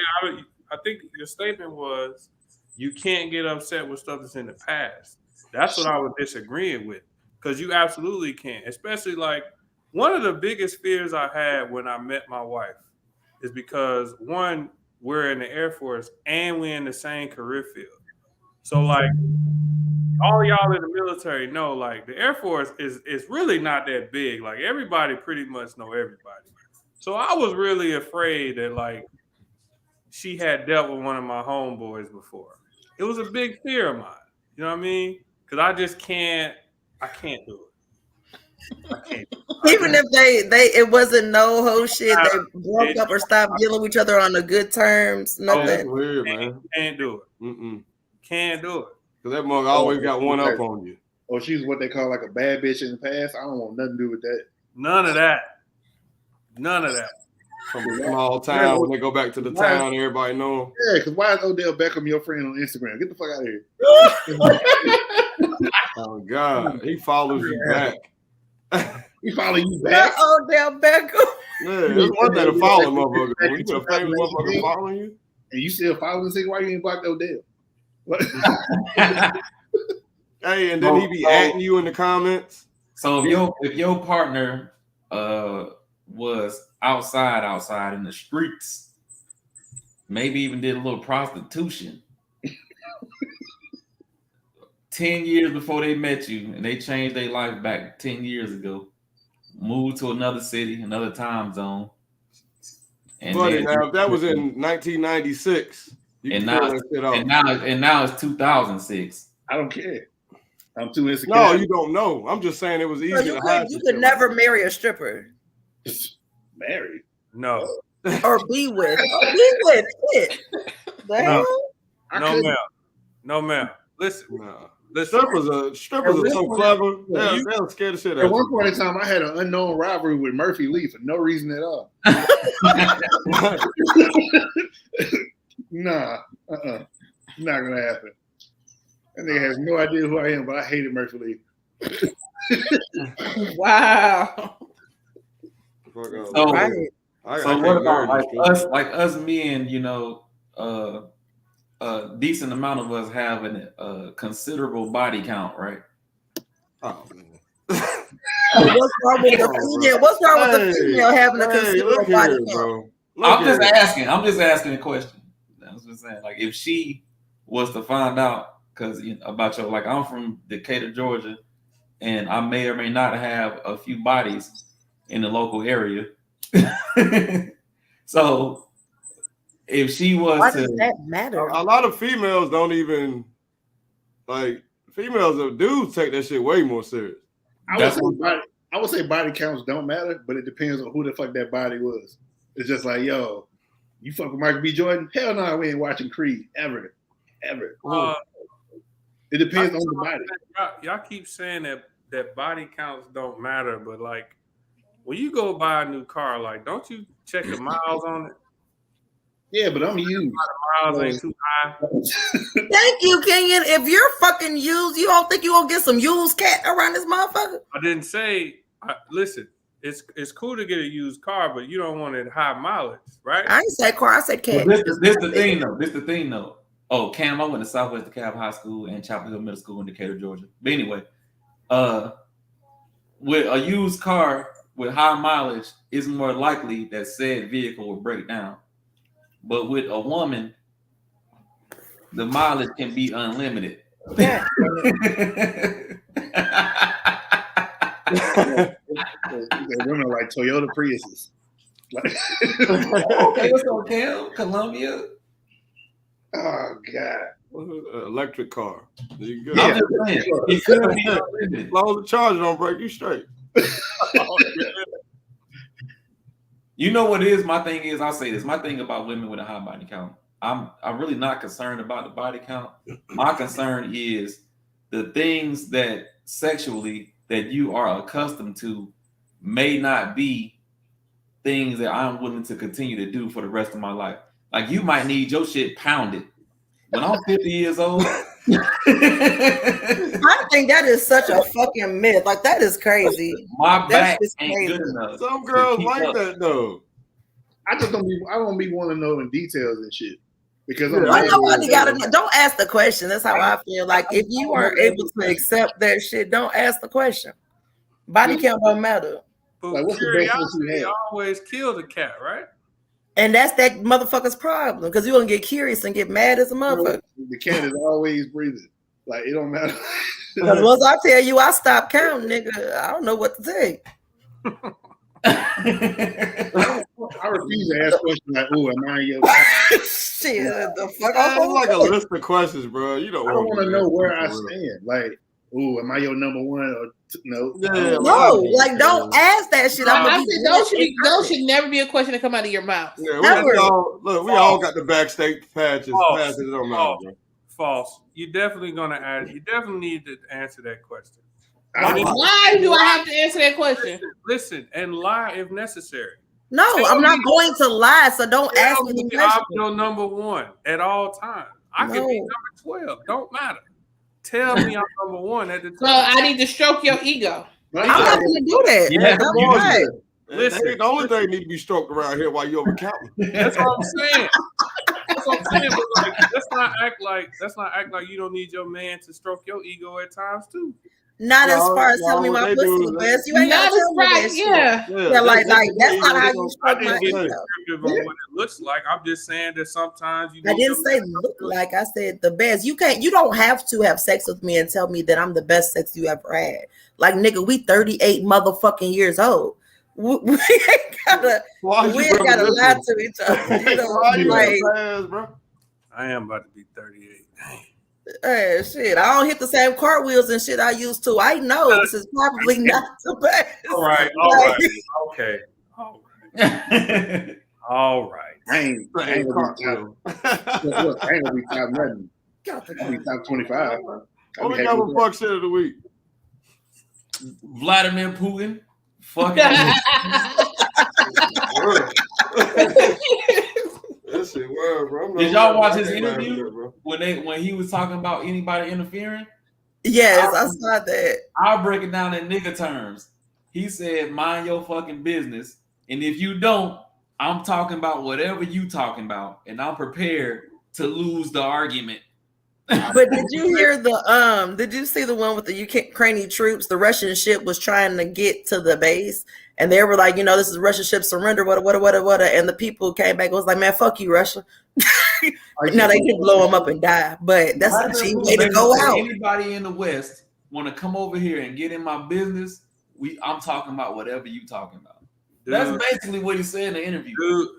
I think your statement was you can't get upset with stuff that's in the past. That's what I was disagreeing with, because you absolutely can. Especially like one of the biggest fears I had when I met my wife is because one, we're in the Air Force and we're in the same career field. So like all y'all in the military know, like the Air Force is really not that big. Like everybody pretty much know everybody. So I was really afraid that like she had dealt with one of my homeboys before. It was a big fear of mine. You know what I mean? Because I just can't. I can't do it. I can't. Even if it wasn't no whole shit, they broke up or stopped dealing with each other on the good terms. Nothing. That's weird, man. Can't do it. Can't do it. Because that mug always got one up on you. Or she's what they call like a bad bitch in the past. I don't want nothing to do with that. None of that. From a small town, when they go back to the town, everybody know. Yeah, because why is Odell Beckham your friend on Instagram? Get the fuck out of here. Oh, God. He follows you back. He follow you back? Odell Beckham. Yeah, there's one thing to follow, motherfucker. When you get a famous motherfucker following you. And you still following this nigga, why you ain't blocked Odell? Hey, and then he be atting you in the comments. So if your partner was outside in the streets, maybe even did a little prostitution 10 years before they met you, and they changed their life back 10 years ago, moved to another city, another time zone. And Buddy, now if that was in 1996, and now it's 2006. I don't care. I'm too insecure. No, you don't know. I'm just saying it was easy to hide. You could never marry a stripper. Married? No. Or be with. Shit. No, ma'am. Listen. No. The strippers are so clever. They're scared of shit. At one point in time, I had an unknown rivalry with Murphy Lee for no reason at all. Nah, not gonna happen. That nigga has no idea who I am, but I hated Murphy Lee. Wow. So what about like us men? You know, a decent amount of us have a considerable body count, right? Oh man. What's wrong with the female having a considerable body count? I'm just asking a question. I was just saying, like, if she was to find out, because about your, like, I'm from Decatur, Georgia, and I may or may not have a few bodies in the local area. So if she was why does that matter? A lot of females don't even like females of dudes take that shit way more serious. I would say body counts don't matter, but it depends on who the fuck that body was. It's just like, yo, you fuck with Michael B. Jordan? Hell no, we ain't watching Creed ever. It depends on the body. Y'all keep saying that body counts don't matter, but like when you go buy a new car, like don't you check the miles on it? Yeah, but I'm used. Miles ain't too high. Thank you, Kenyon. If you're fucking used, you don't think you gonna get some used cat around this motherfucker? I didn't say. Listen, it's cool to get a used car, but you don't want it high mileage, right? I ain't say car. I said cat. This the thing though. This the thing though. Oh, Cam, I went to Southwest DeKalb High School and Chapel Hill Middle School in Decatur, Georgia. But anyway, with a used car with high mileage, it's more likely that said vehicle will break down. But with a woman, the mileage can be unlimited. Yeah. Women are like Toyota Priuses. Like, Okay, what's up, Cam? Columbia. oh God. Electric car. You good? I'm just saying, it could be unlimited. As long as the charger don't break, you straight. You know what it is? My thing is, I'll say this. My thing about women with a high body count, I'm really not concerned about the body count. My concern is the things that sexually that you are accustomed to may not be things that I'm willing to continue to do for the rest of my life. Like you might need your shit pounded. When I'm 50 years old, I think that is such a fucking myth. Like that is crazy. my That's back just ain't crazy. good enough. Some to girls keep like up. that though. I don't be wanting to know in details and shit. Because Yeah, Why I'm nobody gotta know? Don't ask the question. That's how I feel. Like if you aren't able to accept that shit, don't ask the question. Body count don't matter. But Like, what's the best sex you curiosity had? always kills a cat, right? And that's that motherfucker's problem. Because you're gonna get curious and get mad as a motherfucker. The cat is always breathing. Like it don't matter. Because once I tell you I stopped counting, nigga, I don't know what to say. I refuse to ask questions like, "Oh, am I in your?" Shit, the fuck That's I like a list of questions, bro. You don't I don't want to know where I for real. stand. Like, "Oh, am I your number one?" Or no? Yeah, No, like don't ask that shit. I'm I gonna said be those should never be a question that come out of your mouth. Yeah, Never. we all got the backstage patches. False. Patches, it don't matter, bro. False. You definitely gonna ask. You definitely need to answer that question. Why do I have to answer that question? Listen and lie if necessary. No, I'm not going to lie, so don't ask Tell me the me I'm question. your number one at all times. I could be No. number 12. Don't matter. Tell me I'm number one at the So time. I need to stroke your ego. I'm not gonna do that. Yeah, That's you right. Listen. That ain't the only thing need to be stroked around here while you're over counting. That's what I'm saying. That's what I'm saying. But like, let's not act like you don't need your man to stroke your ego at times too. Not as Y'all- far as y'all telling me what my they pussy do the is best. You ain't Not gotta as tell me right, that shit. yeah. Yeah, like that's not how you I stroke my didn't get ego. descriptive on what it looks like. I'm just saying that sometimes you. I need didn't your say man to look stroke like. I said the best. You don't have to have sex with me and tell me that I'm the best sex you ever had. Like nigga, we 38 motherfucking years old. We ain't gotta lie to each other. You know, like, bro? I am about to be 38. Dang. hey, shit, I don't hit the same cartwheels and shit I used to. I know this is probably not the best. All right. Okay. All right. I ain't gonna be top. Look, I ain't gonna be top nothing. I'll be top 25. Only got one fuck shit of the week. Vladimir Putin. Fucking. That shit word, bro. Did y'all watch his interview when he was talking about anybody interfering? Yes, I saw that. I'll break it down in nigga terms. He said, "Mind your fucking business, and if you don't, I'm talking about whatever you talking about, and I'm prepared to lose the argument." But did you hear did you see the one with the Ukrainian troops? The Russian ship was trying to get to the base and they were like, this is Russian ship surrender, what. And the people came back and was like, man, fuck you, Russia. Now they can blow them up and die, but that's a cheap way to go out. Anybody in the West want to come over here and get in my business? I'm talking about whatever you talking about. That's basically what he said in the interview.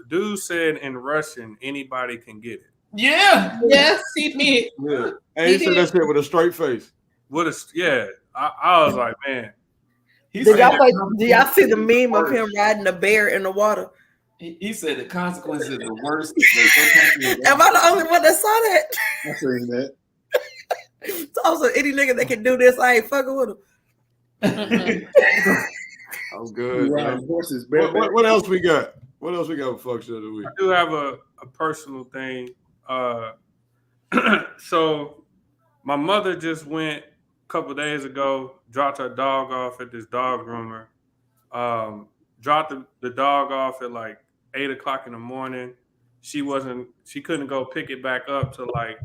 Dude said in Russian, anybody can get it. Yeah. Yes, he did. Yeah. And he said that shit with a straight face. I was like, man. Did y'all see the meme of him riding a bear in the water? He said the consequences are the worst. Am I the only one that saw that? I seen that. So also, any nigga that can do this, I ain't fucking with him. I'm good. Riding horses. What else we got? What else we got for fuck shit of the week? I do have a personal thing. So my mother just went a couple days ago, dropped her dog off at this dog groomer. Dropped the dog off at like 8 o'clock in the morning. She couldn't go pick it back up till like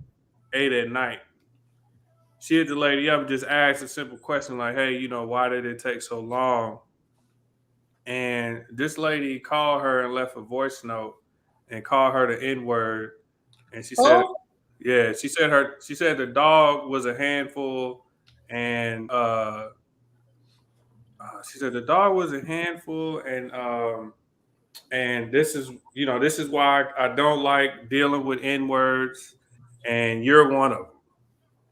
8 at night. She hit the lady up and just asked a simple question like, hey, you know, why did it take so long? And this lady called her and left a voice note and called her the N-word. And she said, yeah, she said the dog was a handful, and she said the dog was a handful, and this is why I don't like dealing with N-words, and you're one of them.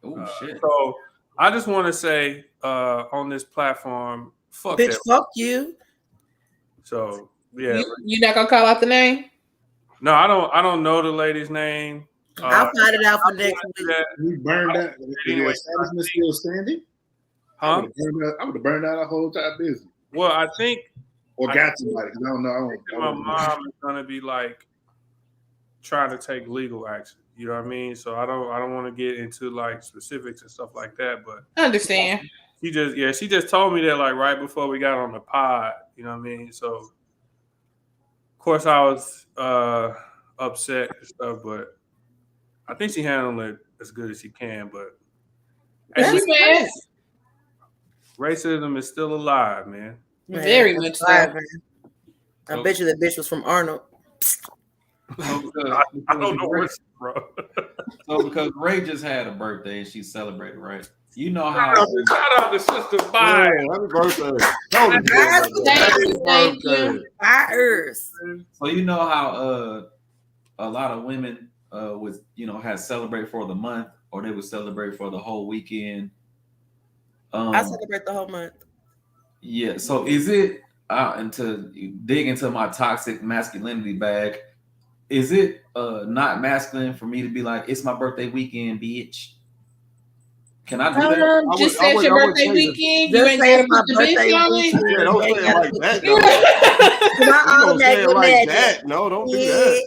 Oh shit! So I just want to say on this platform, fuck Bitch, that. fuck you. So yeah, you not gonna call out the name? no, I don't know the lady's name. I'll find it out for next week. We burned out. The establishment still standing. Huh? I would have burned out our whole entire business. Well, I think Or got somebody. I don't know. my mom is gonna be like trying to take legal action. You know what I mean? So I don't want to get into like specifics and stuff like that. But I understand. she just told me that like right before we got on the pod. You know what I mean? So of course I was upset and stuff, but I think she handled it as good as she can. But That's bad. racism is still alive, man. Very much so. I bet you that bitch was from Arnold. I don't know where it's from. So because Ray just had a birthday and she celebrated, right? You know Shout how out to Sister Byke. Happy birthday. Happy birthday. Fires. so you know how a lot of women would had celebrate for the month or they would celebrate for the whole weekend. I celebrate the whole month. Yeah. So is it and to dig into my toxic masculinity bag? Is it not masculine for me to be like, it's my birthday weekend, bitch? Can I do that? Just say it's your birthday weekend. You ain't say got to put the bitch on it. Yeah, don't say it like that. Though. I Don't say it like automatically that. No, don't do that.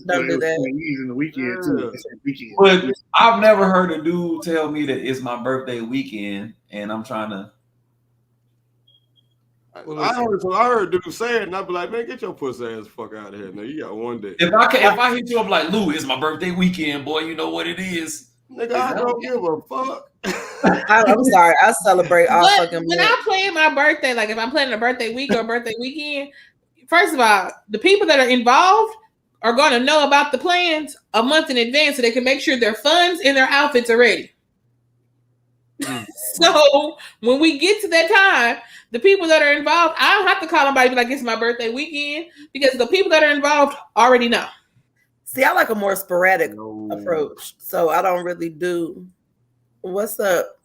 Don't do that. In the weekend too. It's a weekend. But I've never heard a dude tell me that it's my birthday weekend and I'm trying to. I heard dude say it, and I'd be like, man, get your pussy ass fuck out of here. Now you got one day. If I hit you up like, Lou, it's my birthday weekend, boy, you know what it is. Nigga, I don't give a fuck. I'm sorry. I celebrate all But fucking when month. I plan my birthday, like if I'm planning a birthday week or a birthday weekend, first of all, the people that are involved are going to know about the plans a month in advance so they can make sure their funds and their outfits are ready. So when we get to that time, the people that are involved, I don't have to call somebody and be like, it's my birthday weekend, because the people that are involved already know. See, I like a more sporadic approach. So I don't really do what's up.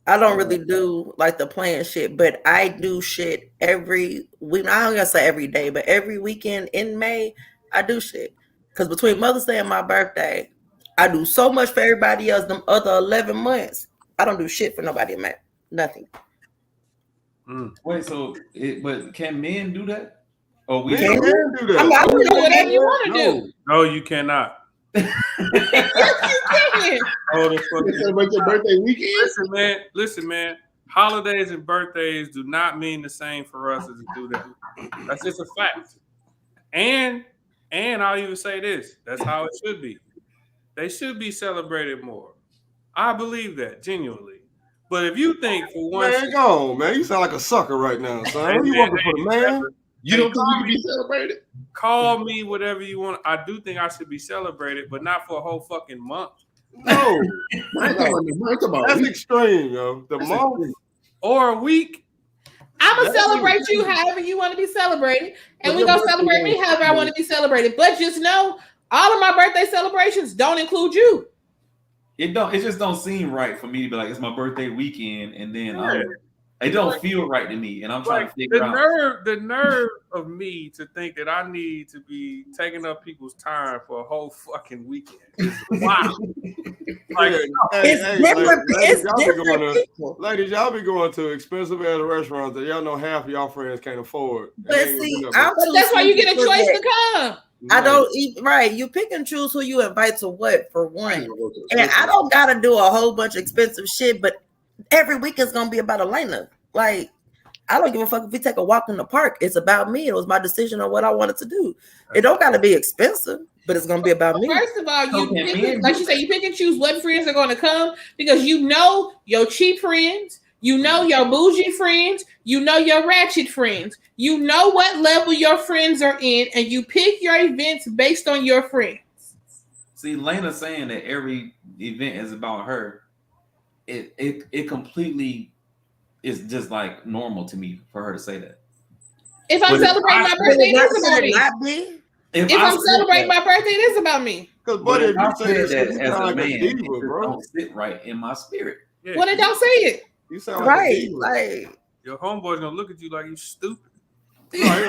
I don't really do like the plan shit, but I do shit every week. I don't gonna say every day, but every weekend in May, I do shit. Because between Mother's Day and my birthday, I do so much for everybody else. Them other 11 months, I don't do shit for nobody in May. Nothing. Wait, but can men do that? Oh, we can do that. I mean, I You do whatever you want to do. No, you cannot. Yes, you can. Oh, the fuck is- Celebrate your birthday weekend. Listen, man. Holidays and birthdays do not mean the same for us as it do them. That's just a fact. And I'll even say this: that's how it should be. They should be celebrated more. I believe that genuinely. But if you think for one, Man, go on, man. You sound like a sucker right now, son. You working for the man? You don't think you can be celebrated? call me whatever you want. I do think I should be celebrated, but not for a whole fucking month. No, that's extreme, yo. The month or a week. I'm gonna celebrate you however you want to be celebrated, and we're gonna celebrate me however I want to be celebrated. But just know, all of my birthday celebrations don't include you. It just don't seem right for me to be like, it's my birthday weekend, and then It don't feel right to me, and I'm trying Like to figure out. the nerve of me to think that I need to be taking up people's time for a whole fucking weekend. Is wow. Like, It's different. It's different people. Ladies, y'all be going to expensive ass restaurants that y'all know half of y'all friends can't afford. But see, But that's why you get a choice to come. I don't eat right. You pick and choose who you invite to what for one. And I don't gotta do a whole bunch of expensive shit, but every week is gonna be about Elena. Like, I don't give a fuck if we take a walk in the park. It's about me. It was my decision on what I wanted to do. It don't gotta be expensive, but it's gonna be about me. First of all, you pick, like you say, you pick and choose what friends are gonna come because you know your cheap friends, you know your bougie friends, you know your ratchet friends, you know what level your friends are in, and you pick your events based on your friends. See, Lena saying that every event is about her. It completely is just like normal to me for her to say that. If I'm celebrating my birthday, it is about me. If I'm celebrating my birthday, it is about me. Because, buddy, if you say that as a like man, a diva, bro. don't sit right in my spirit. yeah, Well, then don't say it. You sound like a Right. diva. Like, your homeboy's gonna look at you like you stupid. Like,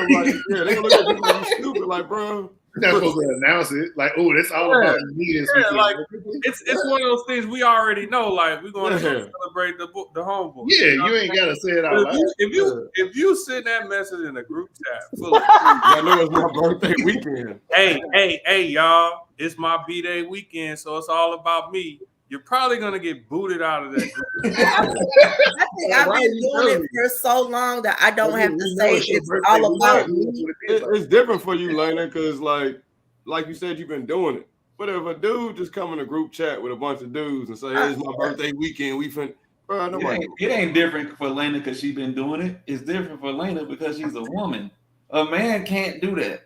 yeah, they gonna look at you like you stupid, like, bro. You're not supposed to announce it. Like, oh, that's all about me this weekend. Like, it's one of those things we already know. Like, we're gonna celebrate the homeboy. Yeah, you ain't gotta say it out But loud. if you send that message in a group chat full of I know it's my birthday weekend. hey, y'all, it's my B-Day weekend, so it's all about me. You're probably gonna get booted out of that group. I think I've been doing it for so long that I don't have to say it's all about me. It's different for you, Lena, because like you said, you've been doing it. But if a dude just come in a group chat with a bunch of dudes and say, "Hey, it's my birthday weekend, we finna," bro, nobody. It ain't different for Lena because she's been doing it. It's different for Lena because she's a woman. A man can't do that.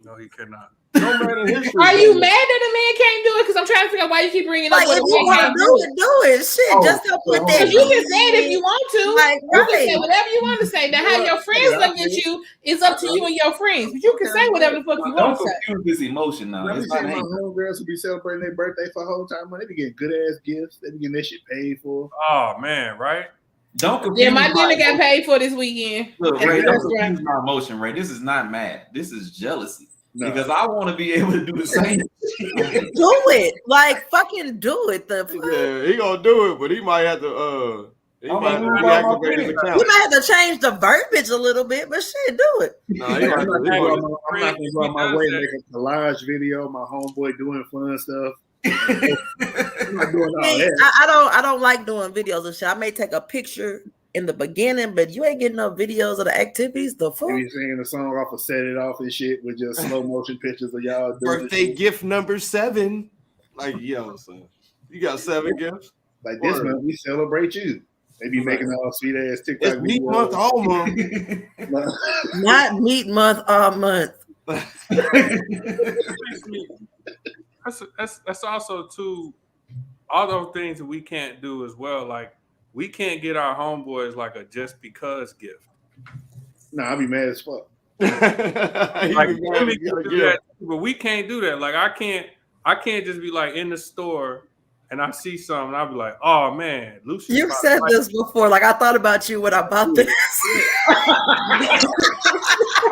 No, he cannot. No man in history. Are you mad that a man can't do it? Because I'm trying to figure out why you keep bringing up Like, what if a you man want can't to do it. do it. Shit, just don't put that. Because you can say it if you want to. Like, You can say right. whatever you want to say. Now, how your friends look at you is up to you and your friends. But you can say whatever the fuck you Don't want to say. confuse this emotion now. Let me It's see not my hate. homegirls who be celebrating their birthday for a whole time. They be getting good ass gifts. They be getting that shit paid for. Oh man, right? Don't confuse Yeah, my dinner got emotion. paid for this weekend. Look, At Ray, the don't restaurant. confuse my emotion, Ray. This is not mad. This is jealousy. No. Because I want to be able to do the same. Do it. Like, fucking do it. Yeah, he gonna do it, but he might have to he I'm might have to gonna move on my reactivate his friend. account. You might have to change the verbiage a little bit, but shit, do it. Nah, he I'm might not have gonna to- go out my way and make a collage video. My homeboy doing fun stuff. I'm not doing all See, that. I don't like doing videos and shit. I may take a picture in the beginning, but you ain't getting no videos of the activities. The fuck? Maybe singing a song off of Set It Off and shit with just slow motion pictures of y'all doing Birthday shit. gift number 7. Like, yo, son, you got 7 gifts. Like this month, we celebrate you. They be making all sweet ass TikTok It's meat videos. month all month. Not meat month all month. That's also too all those things that we can't do as well. Like we can't get our homeboys like a just because gift. Nah, I be mad as fuck. Like women can do that, but we can't do that. Like I can't just be like in the store and I see something, I'll be like, oh man, Lucious. You've said this before. Like, I thought about you when I bought this.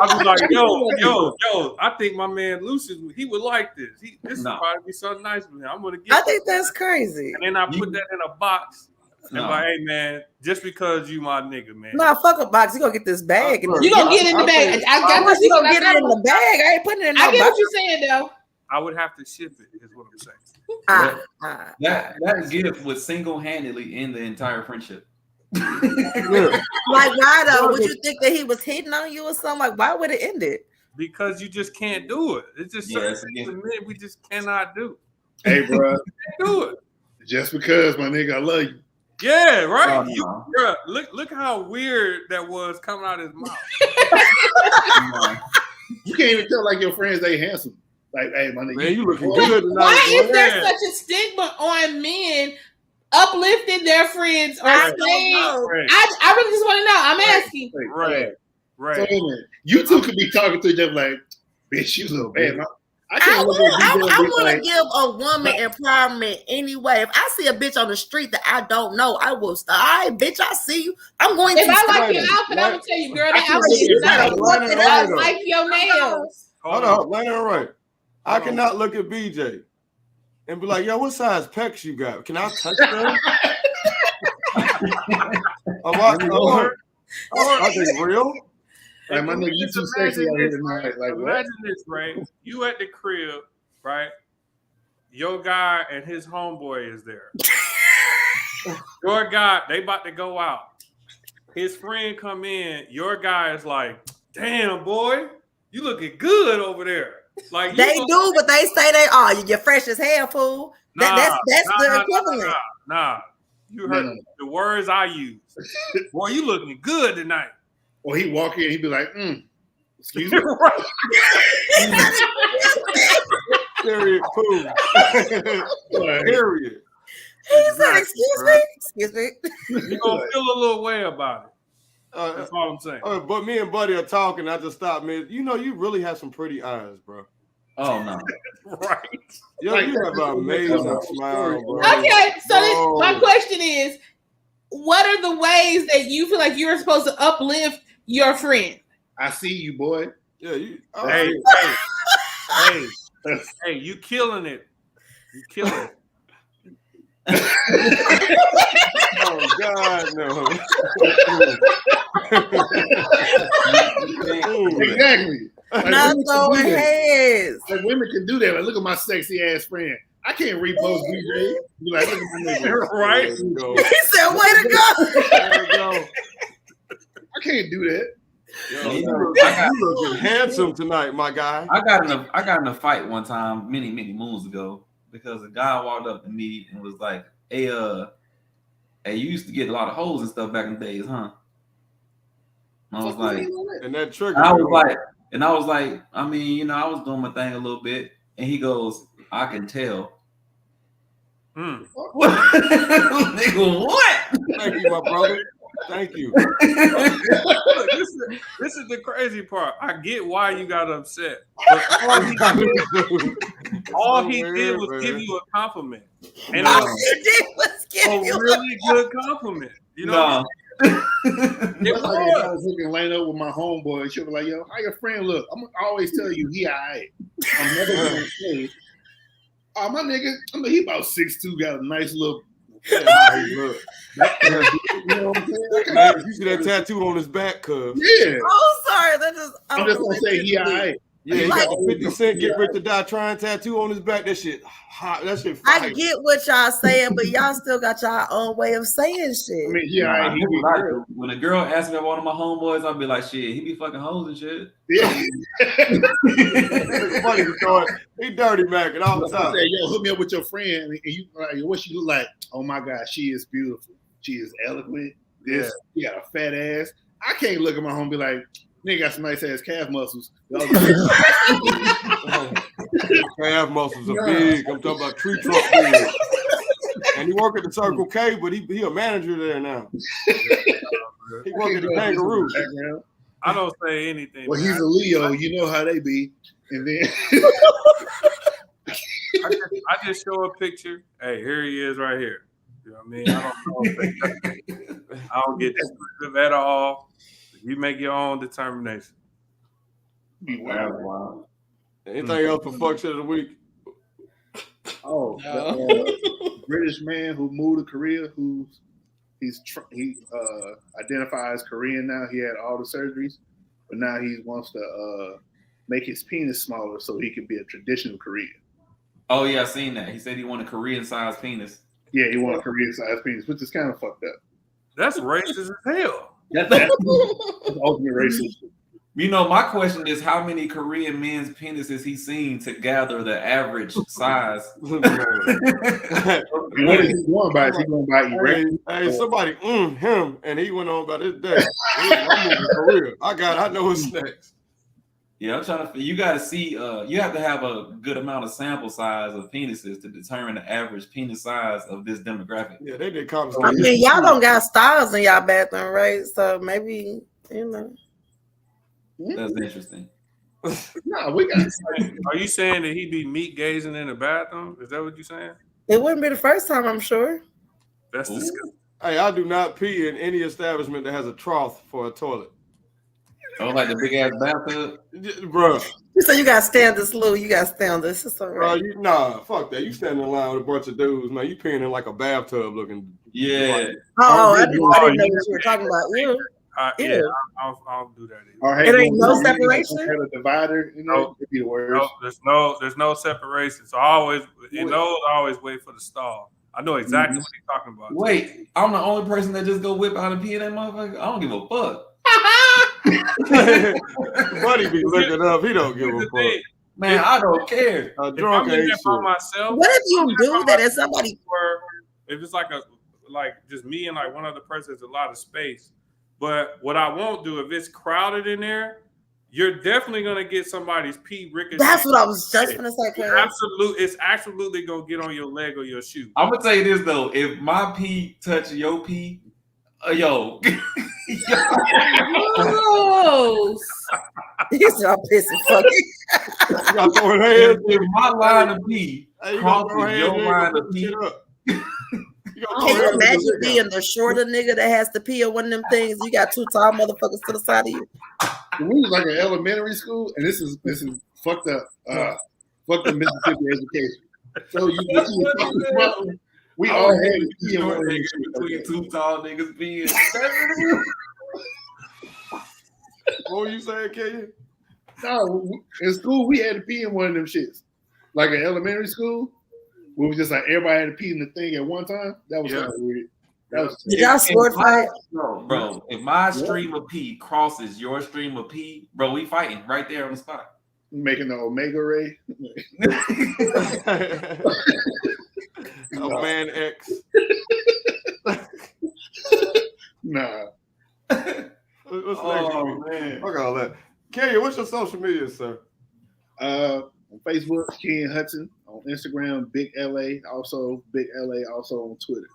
I'll be like, yo, I think my man Lucious, he would like this. This would probably be so nice with him. I'm gonna get I think that's crazy. and then I put that in a box. And like, hey man, just because you my nigga, man. Nah, fuck a box. You gonna get this bag. You gonna get it in the bag. I got what you gonna get it in the bag. I ain't putting it in no I get box. what you're saying though. I would have to ship it, is what I'm saying. That gift would single-handedly end the entire friendship. Like, why though? Would you think that he was hitting on you or something? Like, why would it end it? Because you just can't do it. It's just certain things in men we just cannot do. Hey, bro, Do it. just because my nigga, I love you. Yeah, right. Oh, no. Bruh, look how weird that was coming out of his mouth. You can't even tell like your friends they handsome. Like, hey, my nigga, Man, you looking good tonight. Why is boy. there such a stigma on men uplifting their friends or I saying? don't know. I really just want to know. I'm asking. Right. So, Right. man, you two could be talking to each other like, bitch, you look bad. I want to give a woman empowerment anyway. If I see a bitch on the street that I don't know, I will stop. All right, bitch, I see you. I'm going if to. I stop. like your outfit, I'm gonna tell you, girl, that outfit is nice. I like your nails. Hold on, Landon, all right. I cannot look at BJ and be like, yo, what size pecs you got? Can I touch them? Are they real? Like, my nigga, you too sexy out here tonight. Like, imagine this, right? You at the crib, right? Your guy and his homeboy is there. Your guy, they about to go out. His friend come in. Your guy is like, damn, boy, you looking good over there. Like they do, but they say they are. You're fresh as hell, fool. That's the equivalent. Nah. You heard the words I use. Boy, you looking good tonight. Or he walk in, he'd be like, excuse me. Period. Cool. Period. He said, excuse me. Excuse me. You're going to feel a little way about it. That's all I'm saying. But me and Buddy are talking. I just stopped, man. You know, you really have some pretty eyes, bro. Oh, no. Right. Yo, you have an amazing smile, bro. Okay, so my question is, what are the ways that you feel like you're supposed to uplift your friend? I see you, boy. Yeah, you. Hey, you killing it. You killing it. Oh God, no. Exactly. Like, not throwing hands. Like, women can do that. Like, look at my sexy ass friend. I can't repost BJ. Be like, look at my nigga. Right? He said, way to go. I can't do that. Yo, you looking handsome tonight, my guy. I got in a fight one time many moons ago because a guy walked up to me and was like, hey, you used to get a lot of hoes and stuff back in the days, huh? And I was like, and that trigger. I was like, I mean, you know, I was doing my thing a little bit, and he goes, I can tell. What? Nigga, what? Thank you, my brother. Thank you. Look, this is the crazy part. I get why you got upset. But all he did was give you a compliment. And all he did was give you a really good compliment. You know? I was looking laying up with my homeboy, and she'll be like, yo, how your friend look? I'm gonna always tell you he alright. I'm never gonna say, oh, my nigga, I mean, he about 6'2", got a nice look. Yeah, how he look. You know what I'm saying? You see that tattoo on his back, cuz. Yeah. Oh, sorry. I'm just gonna say he alright. Yeah, he got the 50 Cent Get Rich or Die Trying tattoo on his back. That shit hot. That shit fire. I get what y'all saying, but y'all still got y'all own way of saying shit. I mean, When a girl asks me about one of my homeboys, I'll be like, shit, he be fucking hoes and shit. Yeah. Funny because he dirty macking all the time. Say, yo, hook me up with your friend, and you like, what she look like? Oh my God, she is beautiful. She is eloquent. She got a fat ass. I can't look at my home and be like, nigga got some nice ass calf muscles. Calf muscles are big. I'm talking about tree trunk big. And he work at the Circle K, but he a manager there now. He work at the Kangaroo. I don't say anything. Well, he's a Leo. You know how they be. And then I just show a picture. Hey, here he is right here. You know what I mean? I don't get descriptive at all. You make your own determination. Wow. Anything else for fuck shit of the week? Oh, British man who moved to Korea, he identifies Korean now. He had all the surgeries, but now he wants to make his penis smaller so he can be a traditional Korean. Oh yeah, I seen that. He said he wanted a Korean-sized penis. Yeah, he wanted a Korean-sized penis, which is kind of fucked up. That's racist as hell. That's ultimate racism. You know, my question is, how many Korean men's penises he seen to gather the average size? What is he going by? Is he going by erect? Hey, somebody him, and he went on about his day. I'm moving to Korea. I know what's next. Yeah, I'm trying to. You got to see. You have to have a good amount of sample size of penises to determine the average penis size of this demographic. Yeah, they did comments. I mean, y'all don't got styles in y'all bathroom, right? So maybe, you know. That's interesting. No, we got. Are you saying that he be meat gazing in the bathroom? Is that what you're saying? It wouldn't be the first time, I'm sure. That's disgusting. Hey, I do not pee in any establishment that has a trough for a toilet. Oh, like the big ass bathtub? Bro. So you gotta stay on this, Lou. You gotta stay on this. It's all right. Nah, fuck that. You standing in line with a bunch of dudes, man. You peeing in like a bathtub looking. Yeah. I didn't know what you were talking about. Ew. Yeah, I'll do that. Or It ain't no separation. Had a divider, you know, it'd be the worst. There's no separation. So I always wait for the stall. I know exactly what you're talking about. Wait, I'm the only person that just go whip out and pee in that motherfucker. I don't give a fuck. Buddy be looking up. He don't give a fuck. Man, I don't care. Drunk ain't shit. Myself, what if you do that and somebody? If it's like just me and like one other person, there's a lot of space. But what I won't do if it's crowded in there, you're definitely gonna get somebody's pee ricochet. That's what I was just gonna say. It's absolutely gonna get on your leg or your shoe. I'm gonna tell you this though: if my pee touch your pee, yo. Gross. He's all pissy fucking. If my line of pee crosses your line of pee. Can you imagine being the shorter nigga that has to pee on one of them things? You got two tall motherfuckers to the side of you. We was like an elementary school, and this is fucked up Mississippi education. So we all had to pee on one of these between two tall niggas being. What were you saying, Kenyon? No, in school we had to pee in one of them shits. Like in elementary school, we was just like everybody had to pee in the thing at one time. That was kind of weird. Did y'all sword fight? Bro, if my stream of pee crosses your stream of pee, bro, we fighting right there on the spot. Making the Omega Ray. A man X. Nah. What's man. Fuck all that. Kenyon, what's your social media, sir? On Facebook, Kenyon Hudson. On Instagram, Big LA. Also Big LA. Also on Twitter.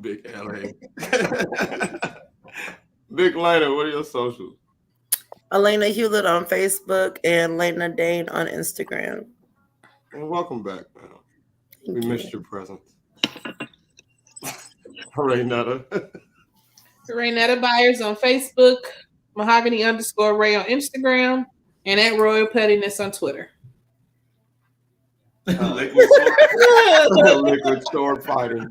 Big LA. Big Lena, what are your socials? Elena Hewlett on Facebook and Lena Dane on Instagram. And welcome back, man. We missed your presence. Raynetta. Raynetta Byers on Facebook, Mahogany_Ray on Instagram, and at Royal Pettiness on Twitter. Liquid sword fighting.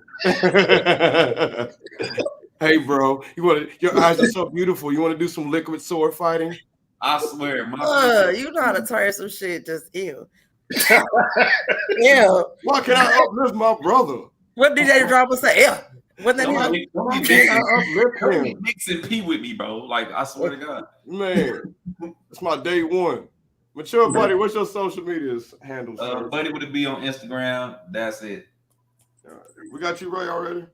Hey, bro, your eyes are so beautiful. You want to do some liquid sword fighting? I swear, you know how to turn some shit. Just ew. Ew. Why can't I uplift my brother? What DJ Drama say? Ew. What that Don't be mixing pee with me, bro. Like I swear to God, man, it's my day one. Mature Buddy, what's your social media handle? Buddy, would it be on Instagram? That's it. We got you, Ray, already?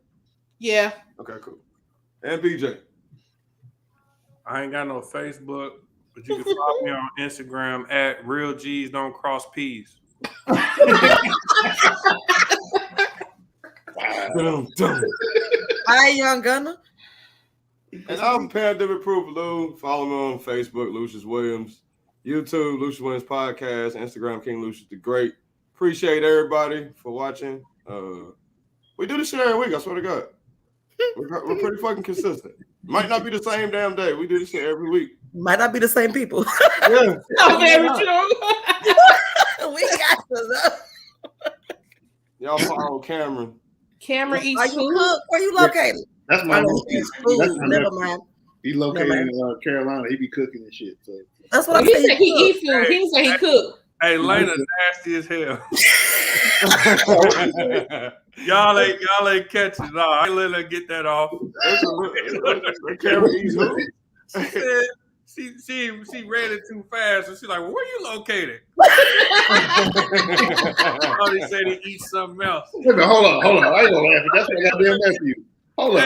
Yeah. Okay, cool. And BJ. I ain't got no Facebook, but you can follow me on Instagram at Real G's Don't Cross P's. Hi, Young Gunner. And I'm Pandemic Proof Lou. Follow me on Facebook, Lucious Williams. YouTube, Lucious Williams Podcast. Instagram, King Lucious the Great. Appreciate everybody for watching. We do this shit every week, I swear to God. We're pretty fucking consistent. Might not be the same damn day. We do this shit every week. Might not be the same people. Yeah. Oh, very true. We got to know. Y'all follow Cameron. Cameron eats Are you food. cook? Where you located? That's my Never mind. He located in Carolina. He be cooking and shit. So. That's what He said he eat food. He said he cook. Hey, Lena, nasty as hell. y'all ain't catching. No, I ain't let her get that off. Cameron eats food. She read it too fast, and she's like, well, "Where you located?" Oh, he said he eats something else. Hold on. I ain't gonna laugh. That's what I got damn nephew. Hold on.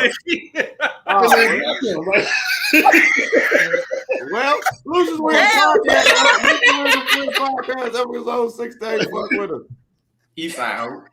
Well, Lucious Williams Podcast, episode 6 days. Fuck with him. He's out.